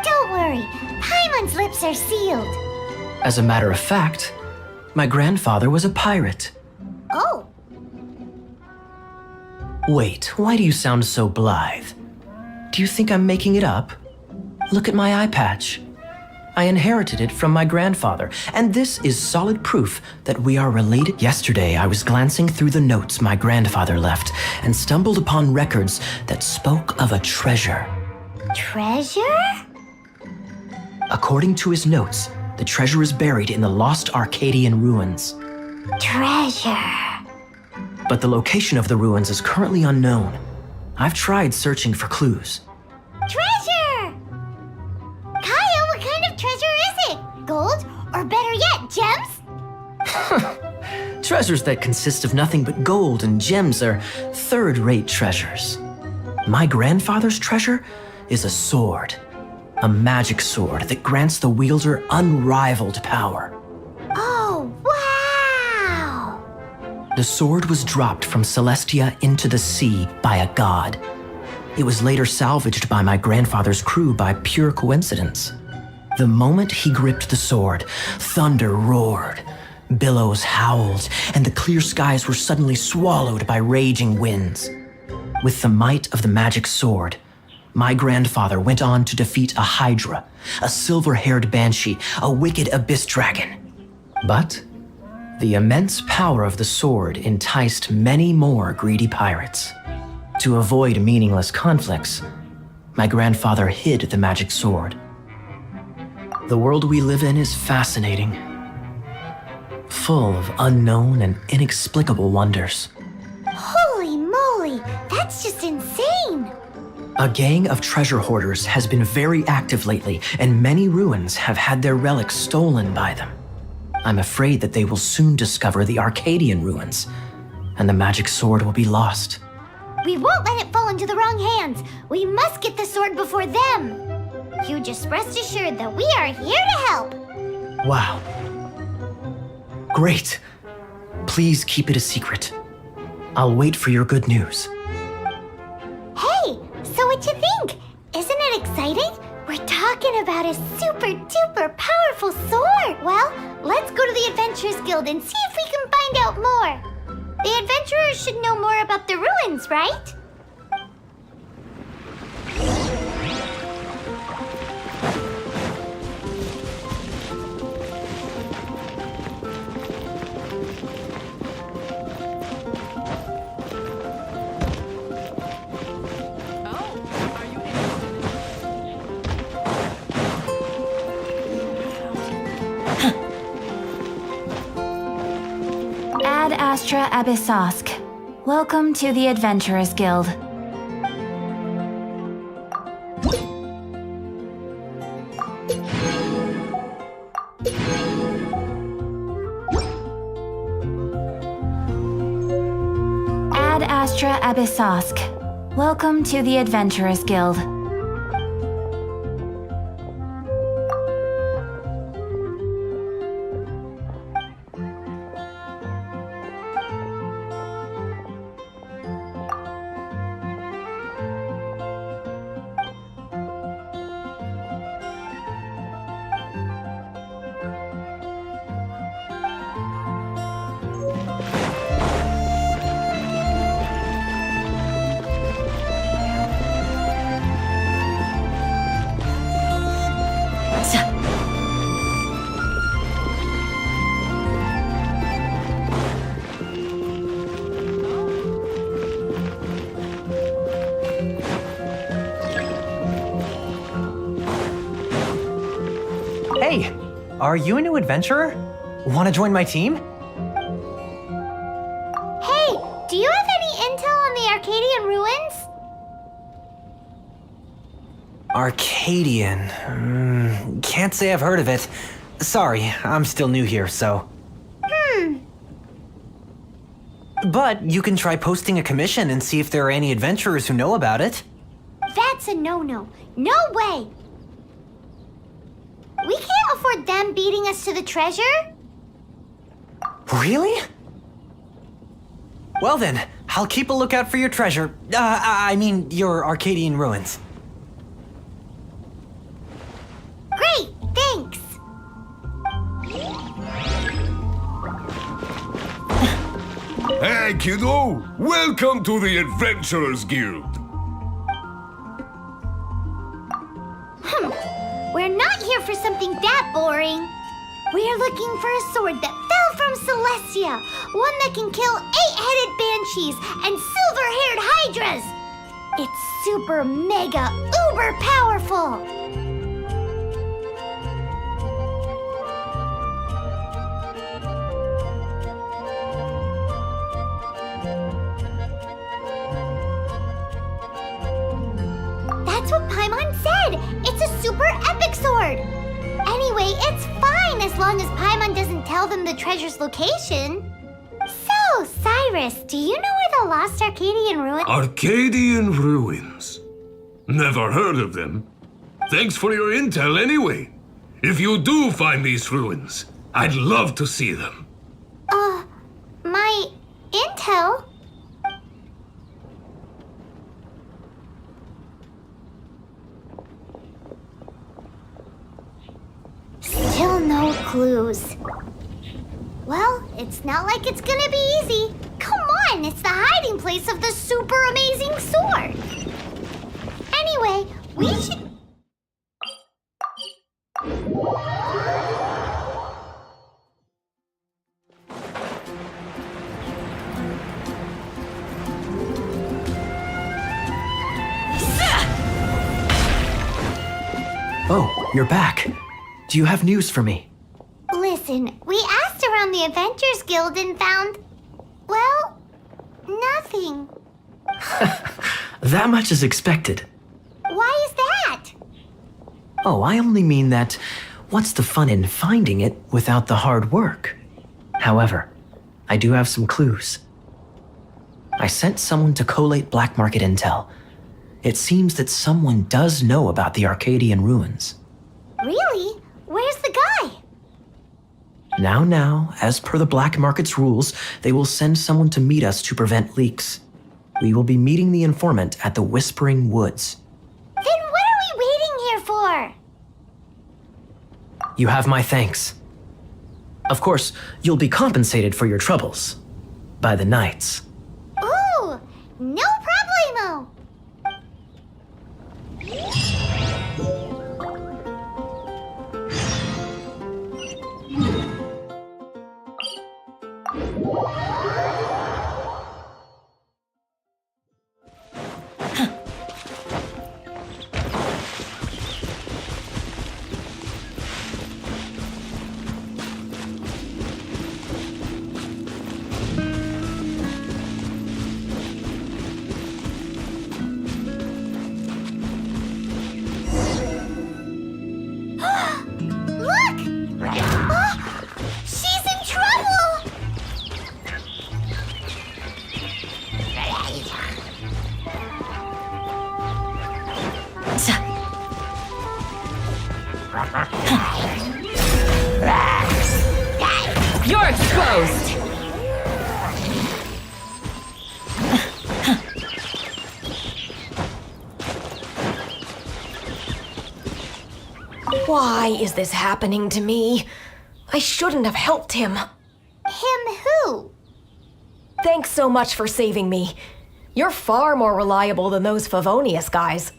Don't worry, Paimon's lips are sealed. As a matter of fact, my grandfather was a pirate. Oh, Wait, why do you sound so blithe? Do you think I'm making it up? Look at my eye patch. I inherited it from my grandfather, and this is solid proof that we are related. Yesterday, I was glancing through the notes my grandfather left and stumbled upon records that spoke of a treasure. treasure? According to his notes, the treasure is buried in the lost Arcadian ruins. Treasure. But the location of the ruins is currently unknown. I've tried searching for clues. Treasure! Kaya, what kind of treasure is it? Gold? Or better yet, gems? Treasures that consist of nothing but gold and gems are third-rate treasures. My grandfather's treasure is a sword. A magic sword that grants the wielder unrivaled power. Oh, wow! The sword was dropped from Celestia into the sea by a god. It was later salvaged by my grandfather's crew by pure coincidence. The moment he gripped the sword, thunder roared, billows howled, and the clear skies were suddenly swallowed by raging winds. With the might of the magic sword, my grandfather went on to defeat a hydra, a silver-haired banshee, a wicked abyss dragon. But the immense power of the sword enticed many more greedy pirates. To avoid meaningless conflicts, my grandfather hid the magic sword. The world we live in is fascinating, full of unknown and inexplicable wonders. Holy moly, that's just insane! A gang of treasure hoarders has been very active lately, and many ruins have had their relics stolen by them. I'm afraid that they will soon discover the Arcadian ruins, and the magic sword will be lost. We won't let it fall into the wrong hands. We must get the sword before them. You just rest assured that we are here to help. Wow. Great. Please keep it a secret. I'll wait for your good news. Hey, so what you think? Isn't it exciting? We're talking about a super duper powerful sword. Well, let's go to the Adventurers Guild and see if we can find out more. The adventurers should know more about the ruins, right? Ad Astra Abyssosk. Welcome to the Adventurers Guild. Ad Astra Abyssosk. Welcome to the Adventurers Guild. Hey, are you a new adventurer? Want to join my team? Hey, do you have any intel on the Arcadian ruins? Arcadian. Can't say I've heard of it. Sorry, I'm still new here, so. But you can try posting a commission and see if there are any adventurers who know about it. That's a no-no. No way! We can't afford them beating us to the treasure. Really? Well then, I'll keep a lookout for your treasure. I mean, your Arcadian ruins. Great, thanks. Hey, kiddo! Welcome to the Adventurers Guild! We're not here for something that boring. We're looking for a sword that fell from Celestia. One that can kill 8-headed banshees and silver-haired hydras. It's super mega uber powerful. That's what Paimon said. It's a super epic sword. Anyway, it's fine as long as Paimon doesn't tell them the treasure's location. So, Cyrus, do you know where the lost Arcadian ruins? Arcadian ruins? Never heard of them. Thanks for your intel anyway. If you do find these ruins, I'd love to see them. My intel? Still no clues. Well, it's not like it's gonna be easy. Come on, it's the hiding place of the super amazing sword. Anyway, we should... Oh, you're back. Do you have news for me? Listen, we asked around the Adventurers Guild and found... well, nothing. That much is expected. Why is that? Oh, I only mean that what's the fun in finding it without the hard work? However, I do have some clues. I sent someone to collate black market intel. It seems that someone does know about the Arcadian ruins. Really? Where's the guy? Now, as per the black market's rules, they will send someone to meet us to prevent leaks. We will be meeting the informant at the Whispering Woods. Then what are we waiting here for? You have my thanks. Of course, you'll be compensated for your troubles. By the knights. Ooh, no problemo. Look! Oh, she's in trouble! You're exposed! Why is this happening to me? I shouldn't have helped him. Him who? Thanks so much for saving me. You're far more reliable than those Favonius guys.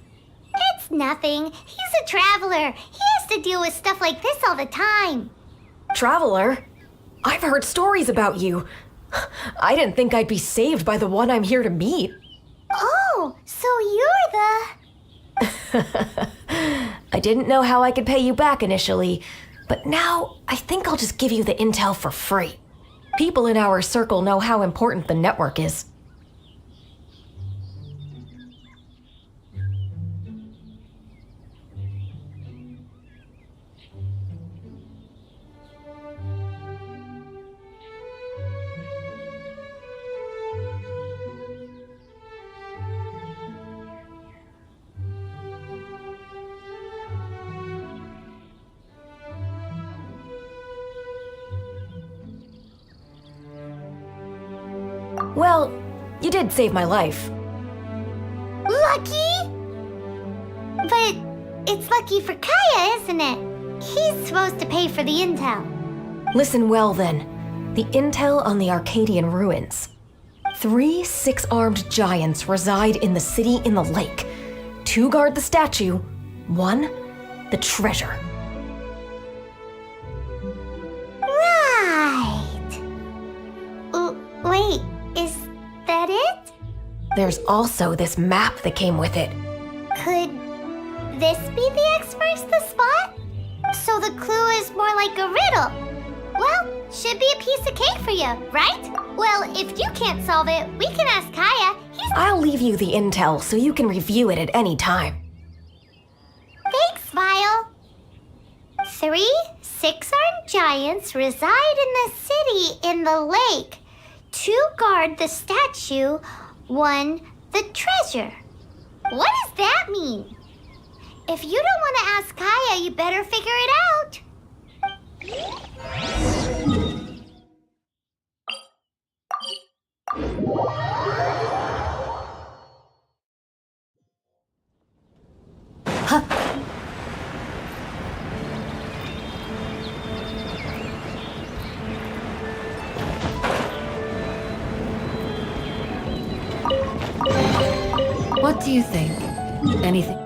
It's nothing. He's a traveler. He has to deal with stuff like this all the time. Traveler? I've heard stories about you. I didn't think I'd be saved by the one I'm here to meet. Oh, so you're the... I didn't know how I could pay you back initially, but now I think I'll just give you the intel for free. People in our circle know how important the network is. Well, you did save my life. Lucky? But it's lucky for Kaya, isn't it? He's supposed to pay for the intel. Listen well then. The intel on the Arcadian ruins. 3 6-armed giants reside in the city in the lake. 2 guard the statue, 1 the treasure. Right. Wait, is that it? There's also this map that came with it. Could this be the X-marks the spot? So the clue is more like a riddle. Well, should be a piece of cake for you, right? Well, if you can't solve it, we can ask Kaya. I'll leave you the intel so you can review it at any time. Thanks, Vile. 3 6-armed giants reside in the city in the lake. 2 guard the statue, 1 the treasure. What does that mean? If you don't want to ask Kaya, you better figure it out. What do you think? Anything?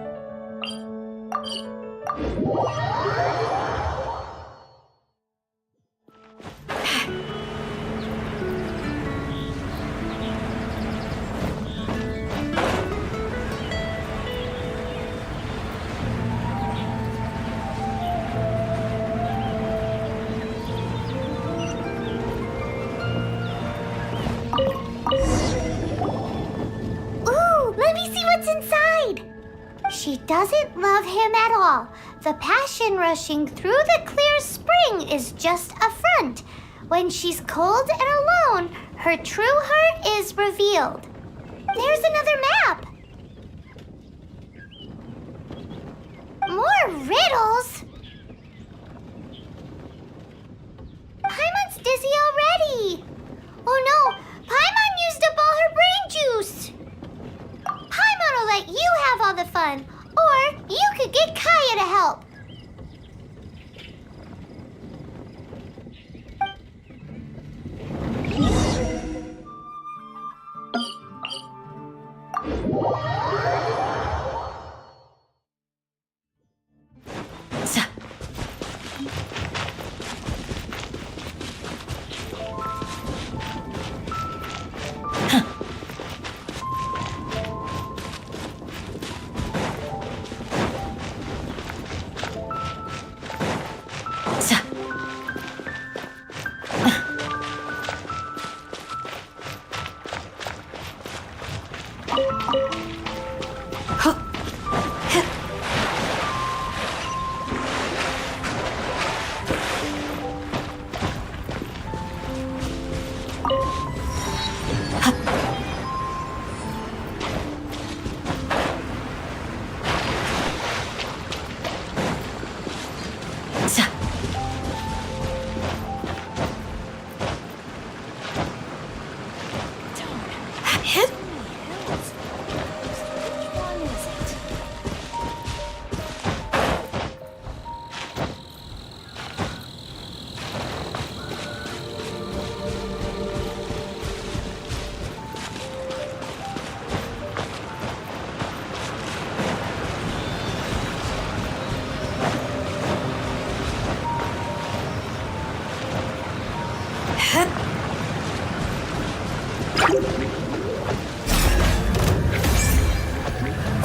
Ooh, let me see what's inside. She doesn't love him at all. The passion rushing through the clear spring is just a front. When she's cold and alone, her true heart is revealed. There's another map. More riddles? Paimon's dizzy already. Oh no, Paimon used up all her brain juice. Paimon will let you have all the fun, or you could get Kaya to help.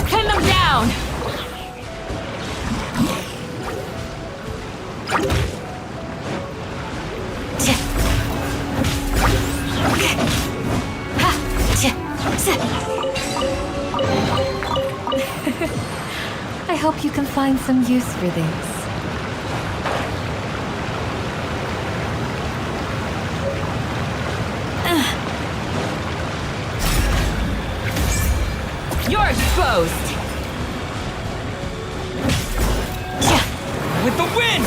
Pin them down! I hope you can find some use for this. You're exposed! With the wind!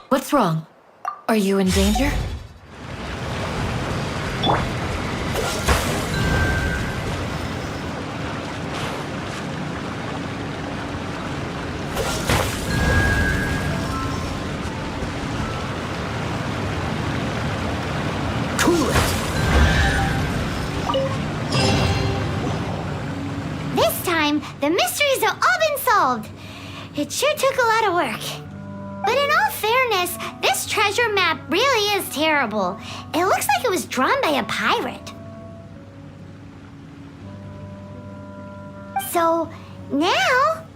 What's wrong? Are you in danger? Cool it! This time, the mysteries have all been solved. It sure took a lot of work. But in all fairness, this treasure map really is terrible. It looks like it was drawn by a pirate. So, now...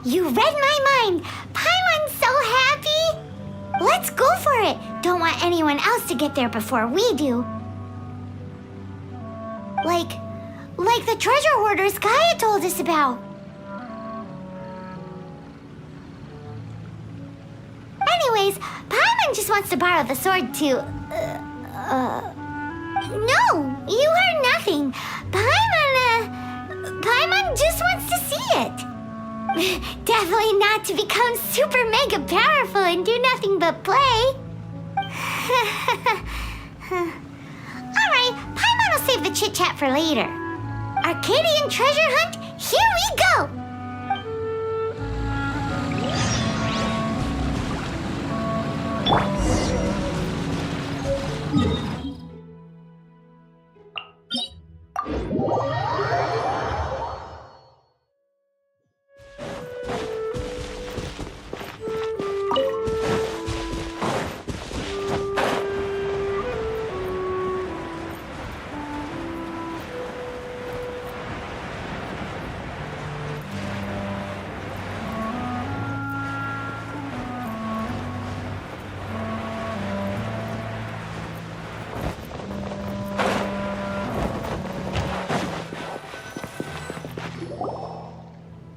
You read my mind! Paimon's so happy! Let's go for it! Don't want anyone else to get there before we do. Like the treasure hoarders Kaya told us about. Anyways, Paimon just wants to borrow the sword to... No, you heard nothing. Paimon just wants to see it. Definitely not to become super mega powerful and do nothing but play. Alright, Paimon will save the chit-chat for later. Arcadian treasure hunt, here we go!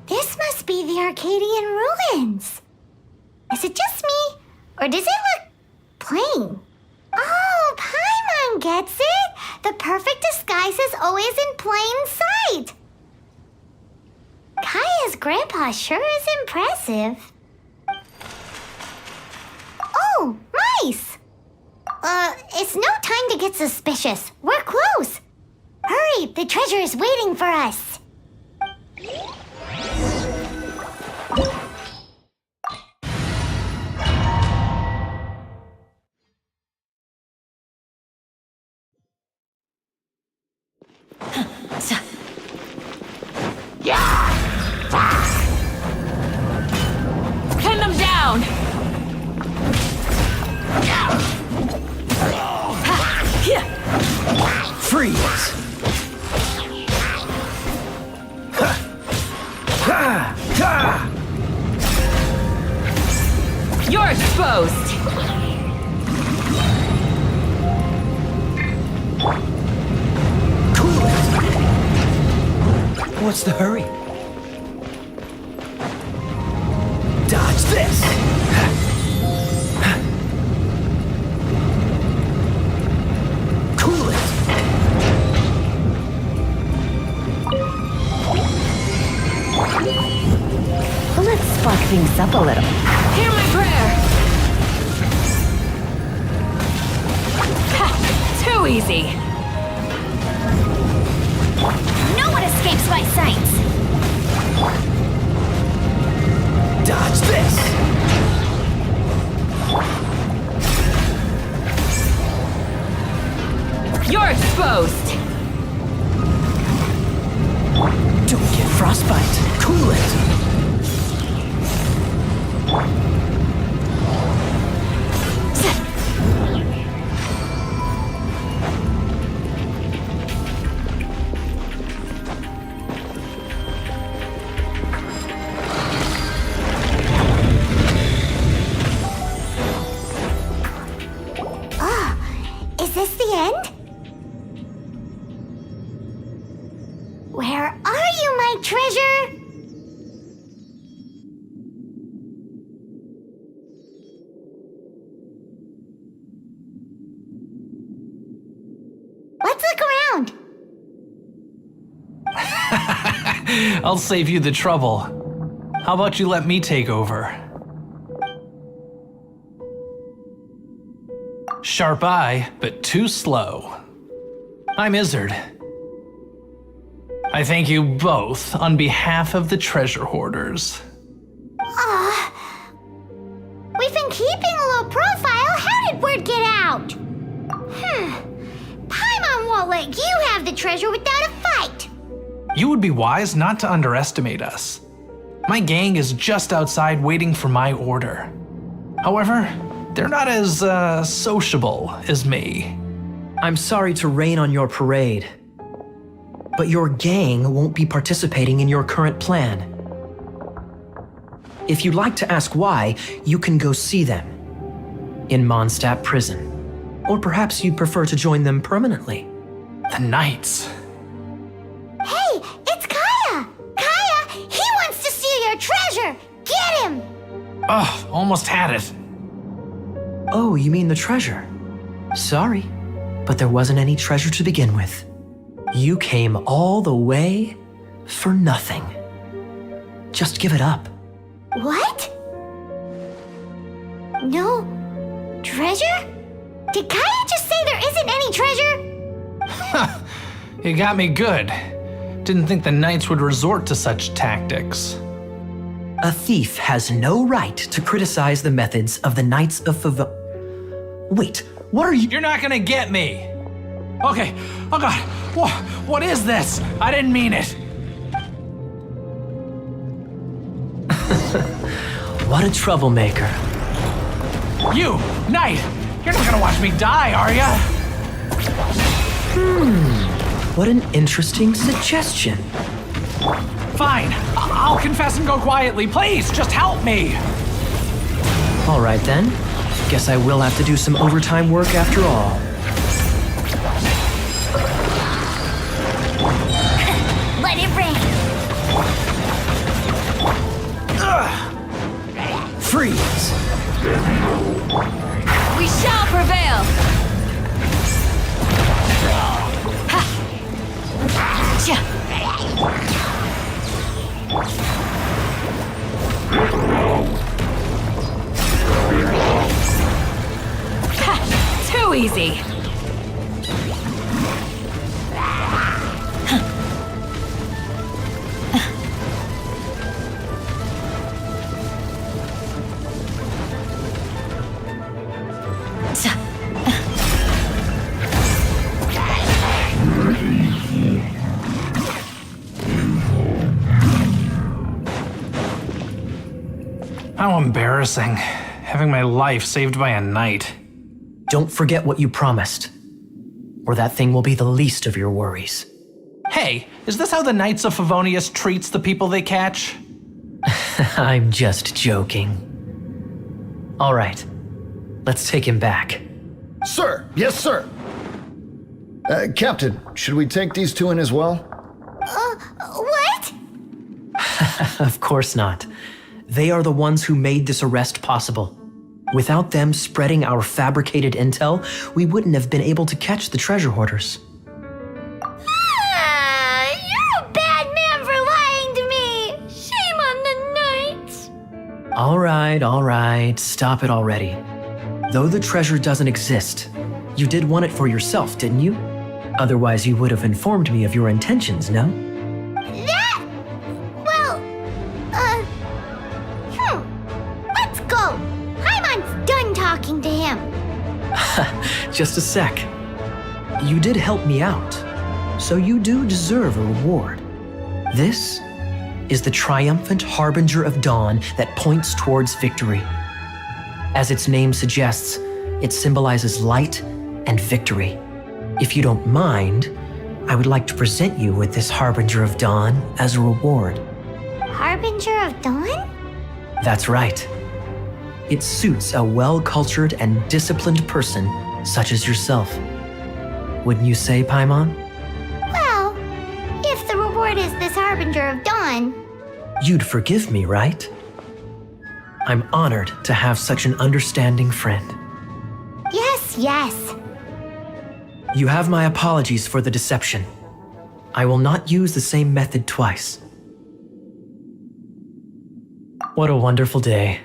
This must be the Arcadian ruins. Is it just me, or does it look plain? Oh, Paimon gets it! The perfect disguise is always in plain sight! Kaya's grandpa sure is impressive. Oh, mice! It's no time to get suspicious. We're close. Hurry, the treasure is waiting for us. Pin them down! Freeze! You're exposed! Cool it! What's the hurry? Dodge this! Cool it! Let's spark things up a little. Hear my prayer! Ha! Too easy! No one escapes my sights. Dodge this! You're exposed! Don't get frostbite. Cool it! Is this the end? Where are you, my treasure? Let's look around. I'll save you the trouble. How about you let me take over? Sharp eye, but too slow. I'm Izzard. I thank you both on behalf of the treasure hoarders. We've been keeping a low profile. How did word get out? Paimon won't let you have the treasure without a fight. You would be wise not to underestimate us. My gang is just outside waiting for my order. However, they're not as sociable as me. I'm sorry to rain on your parade, but your gang won't be participating in your current plan. If you'd like to ask why, you can go see them in Mondstadt prison. Or perhaps you'd prefer to join them permanently. The Knights. Hey, it's Kaya! Kaya, he wants to steal your treasure! Get him! Ugh, almost had it. Oh, you mean the treasure? Sorry, but there wasn't any treasure to begin with. You came all the way for nothing. Just give it up. What? No treasure? Did Kaya just say there isn't any treasure? You got me good. Didn't think the knights would resort to such tactics. A thief has no right to criticize the methods of the Knights of Wait, what are you? You're not gonna get me! Okay, oh god, what is this? I didn't mean it. What a troublemaker. You, knight, you're not gonna watch me die, are ya? What an interesting suggestion. Fine, I'll confess and go quietly. Please, just help me. All right then. Guess I will have to do some overtime work after all. Let it rain. Freeze! We shall prevail! Too easy. How embarrassing. Having my life saved by a knight. Don't forget what you promised, or that thing will be the least of your worries. Hey, is this how the Knights of Favonius treats the people they catch? I'm just joking. All right, let's take him back. Sir, yes, sir. Captain, should we take these two in as well? What? Of course not. They are the ones who made this arrest possible. Without them spreading our fabricated intel, we wouldn't have been able to catch the treasure hoarders. You're a bad man for lying to me. Shame on the knights. All right, stop it already. Though the treasure doesn't exist, you did want it for yourself, didn't you? Otherwise, you would have informed me of your intentions, no? Let's go. Paimon's done talking to him. Just a sec. You did help me out, so you do deserve a reward. This is the triumphant harbinger of dawn that points towards victory. As its name suggests, it symbolizes light and victory. If you don't mind, I would like to present you with this harbinger of dawn as a reward. Harbinger of dawn? That's right. It suits a well-cultured and disciplined person such as yourself. Wouldn't you say, Paimon? Well, if the reward is this harbinger of dawn. You'd forgive me, right? I'm honored to have such an understanding friend. Yes. You have my apologies for the deception. I will not use the same method twice. What a wonderful day.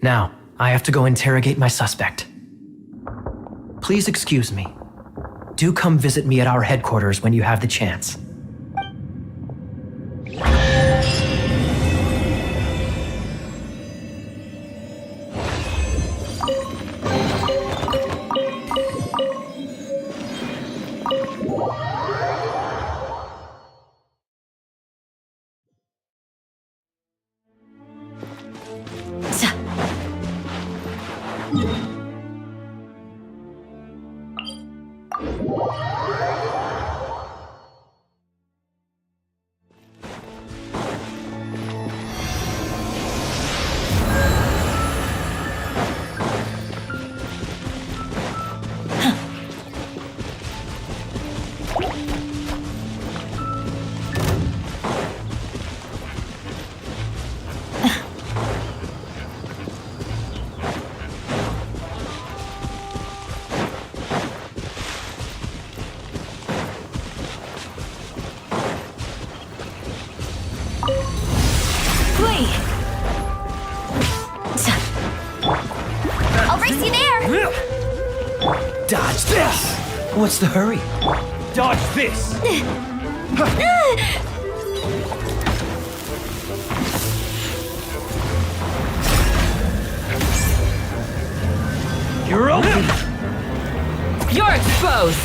Now, I have to go interrogate my suspect. Please excuse me. Do come visit me at our headquarters when you have the chance. I'll race you there! Dodge this! What's the hurry? Dodge this! You're open! You're exposed!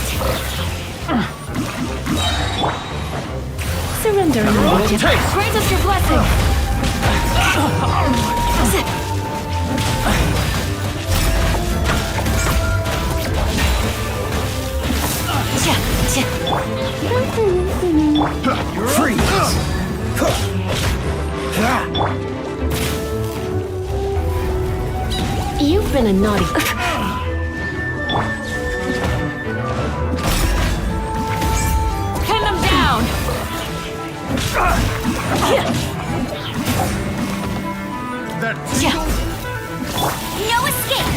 Surrender and Roll taste! Grant us your blessing! You've been a naughty. Pin them down! No escape!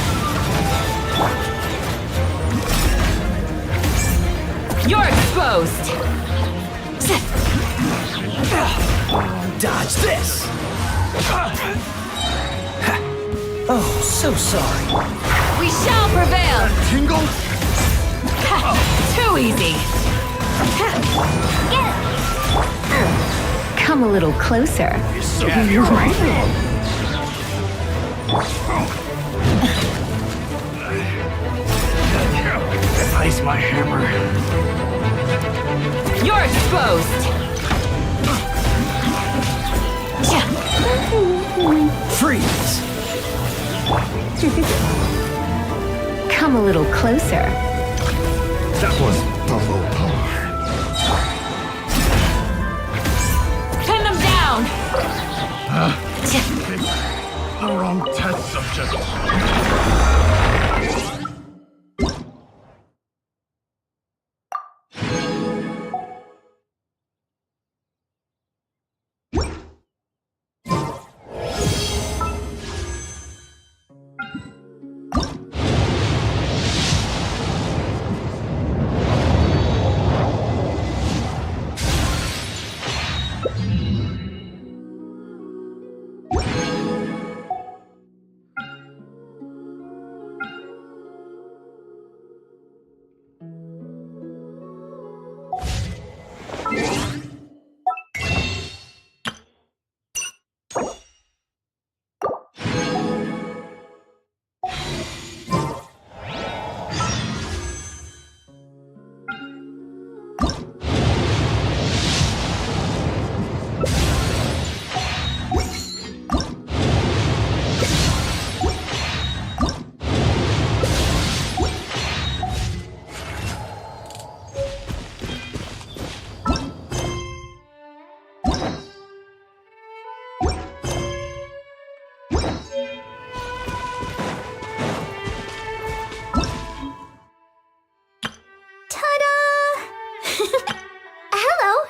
You're exposed! Dodge this! Oh, so sorry. We shall prevail! Tingle? Too easy! Come a little closer. Ice my hammer. You're exposed! Freeze! Come a little closer. That was below par. Pin them down! The wrong test subject.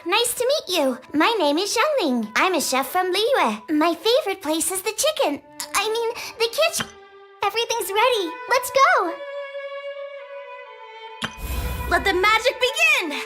Nice to meet you. My name is Xiangling. I'm a chef from Liyue. My favorite place is the chicken. I mean, the kitchen. Everything's ready. Let's go. Let the magic begin!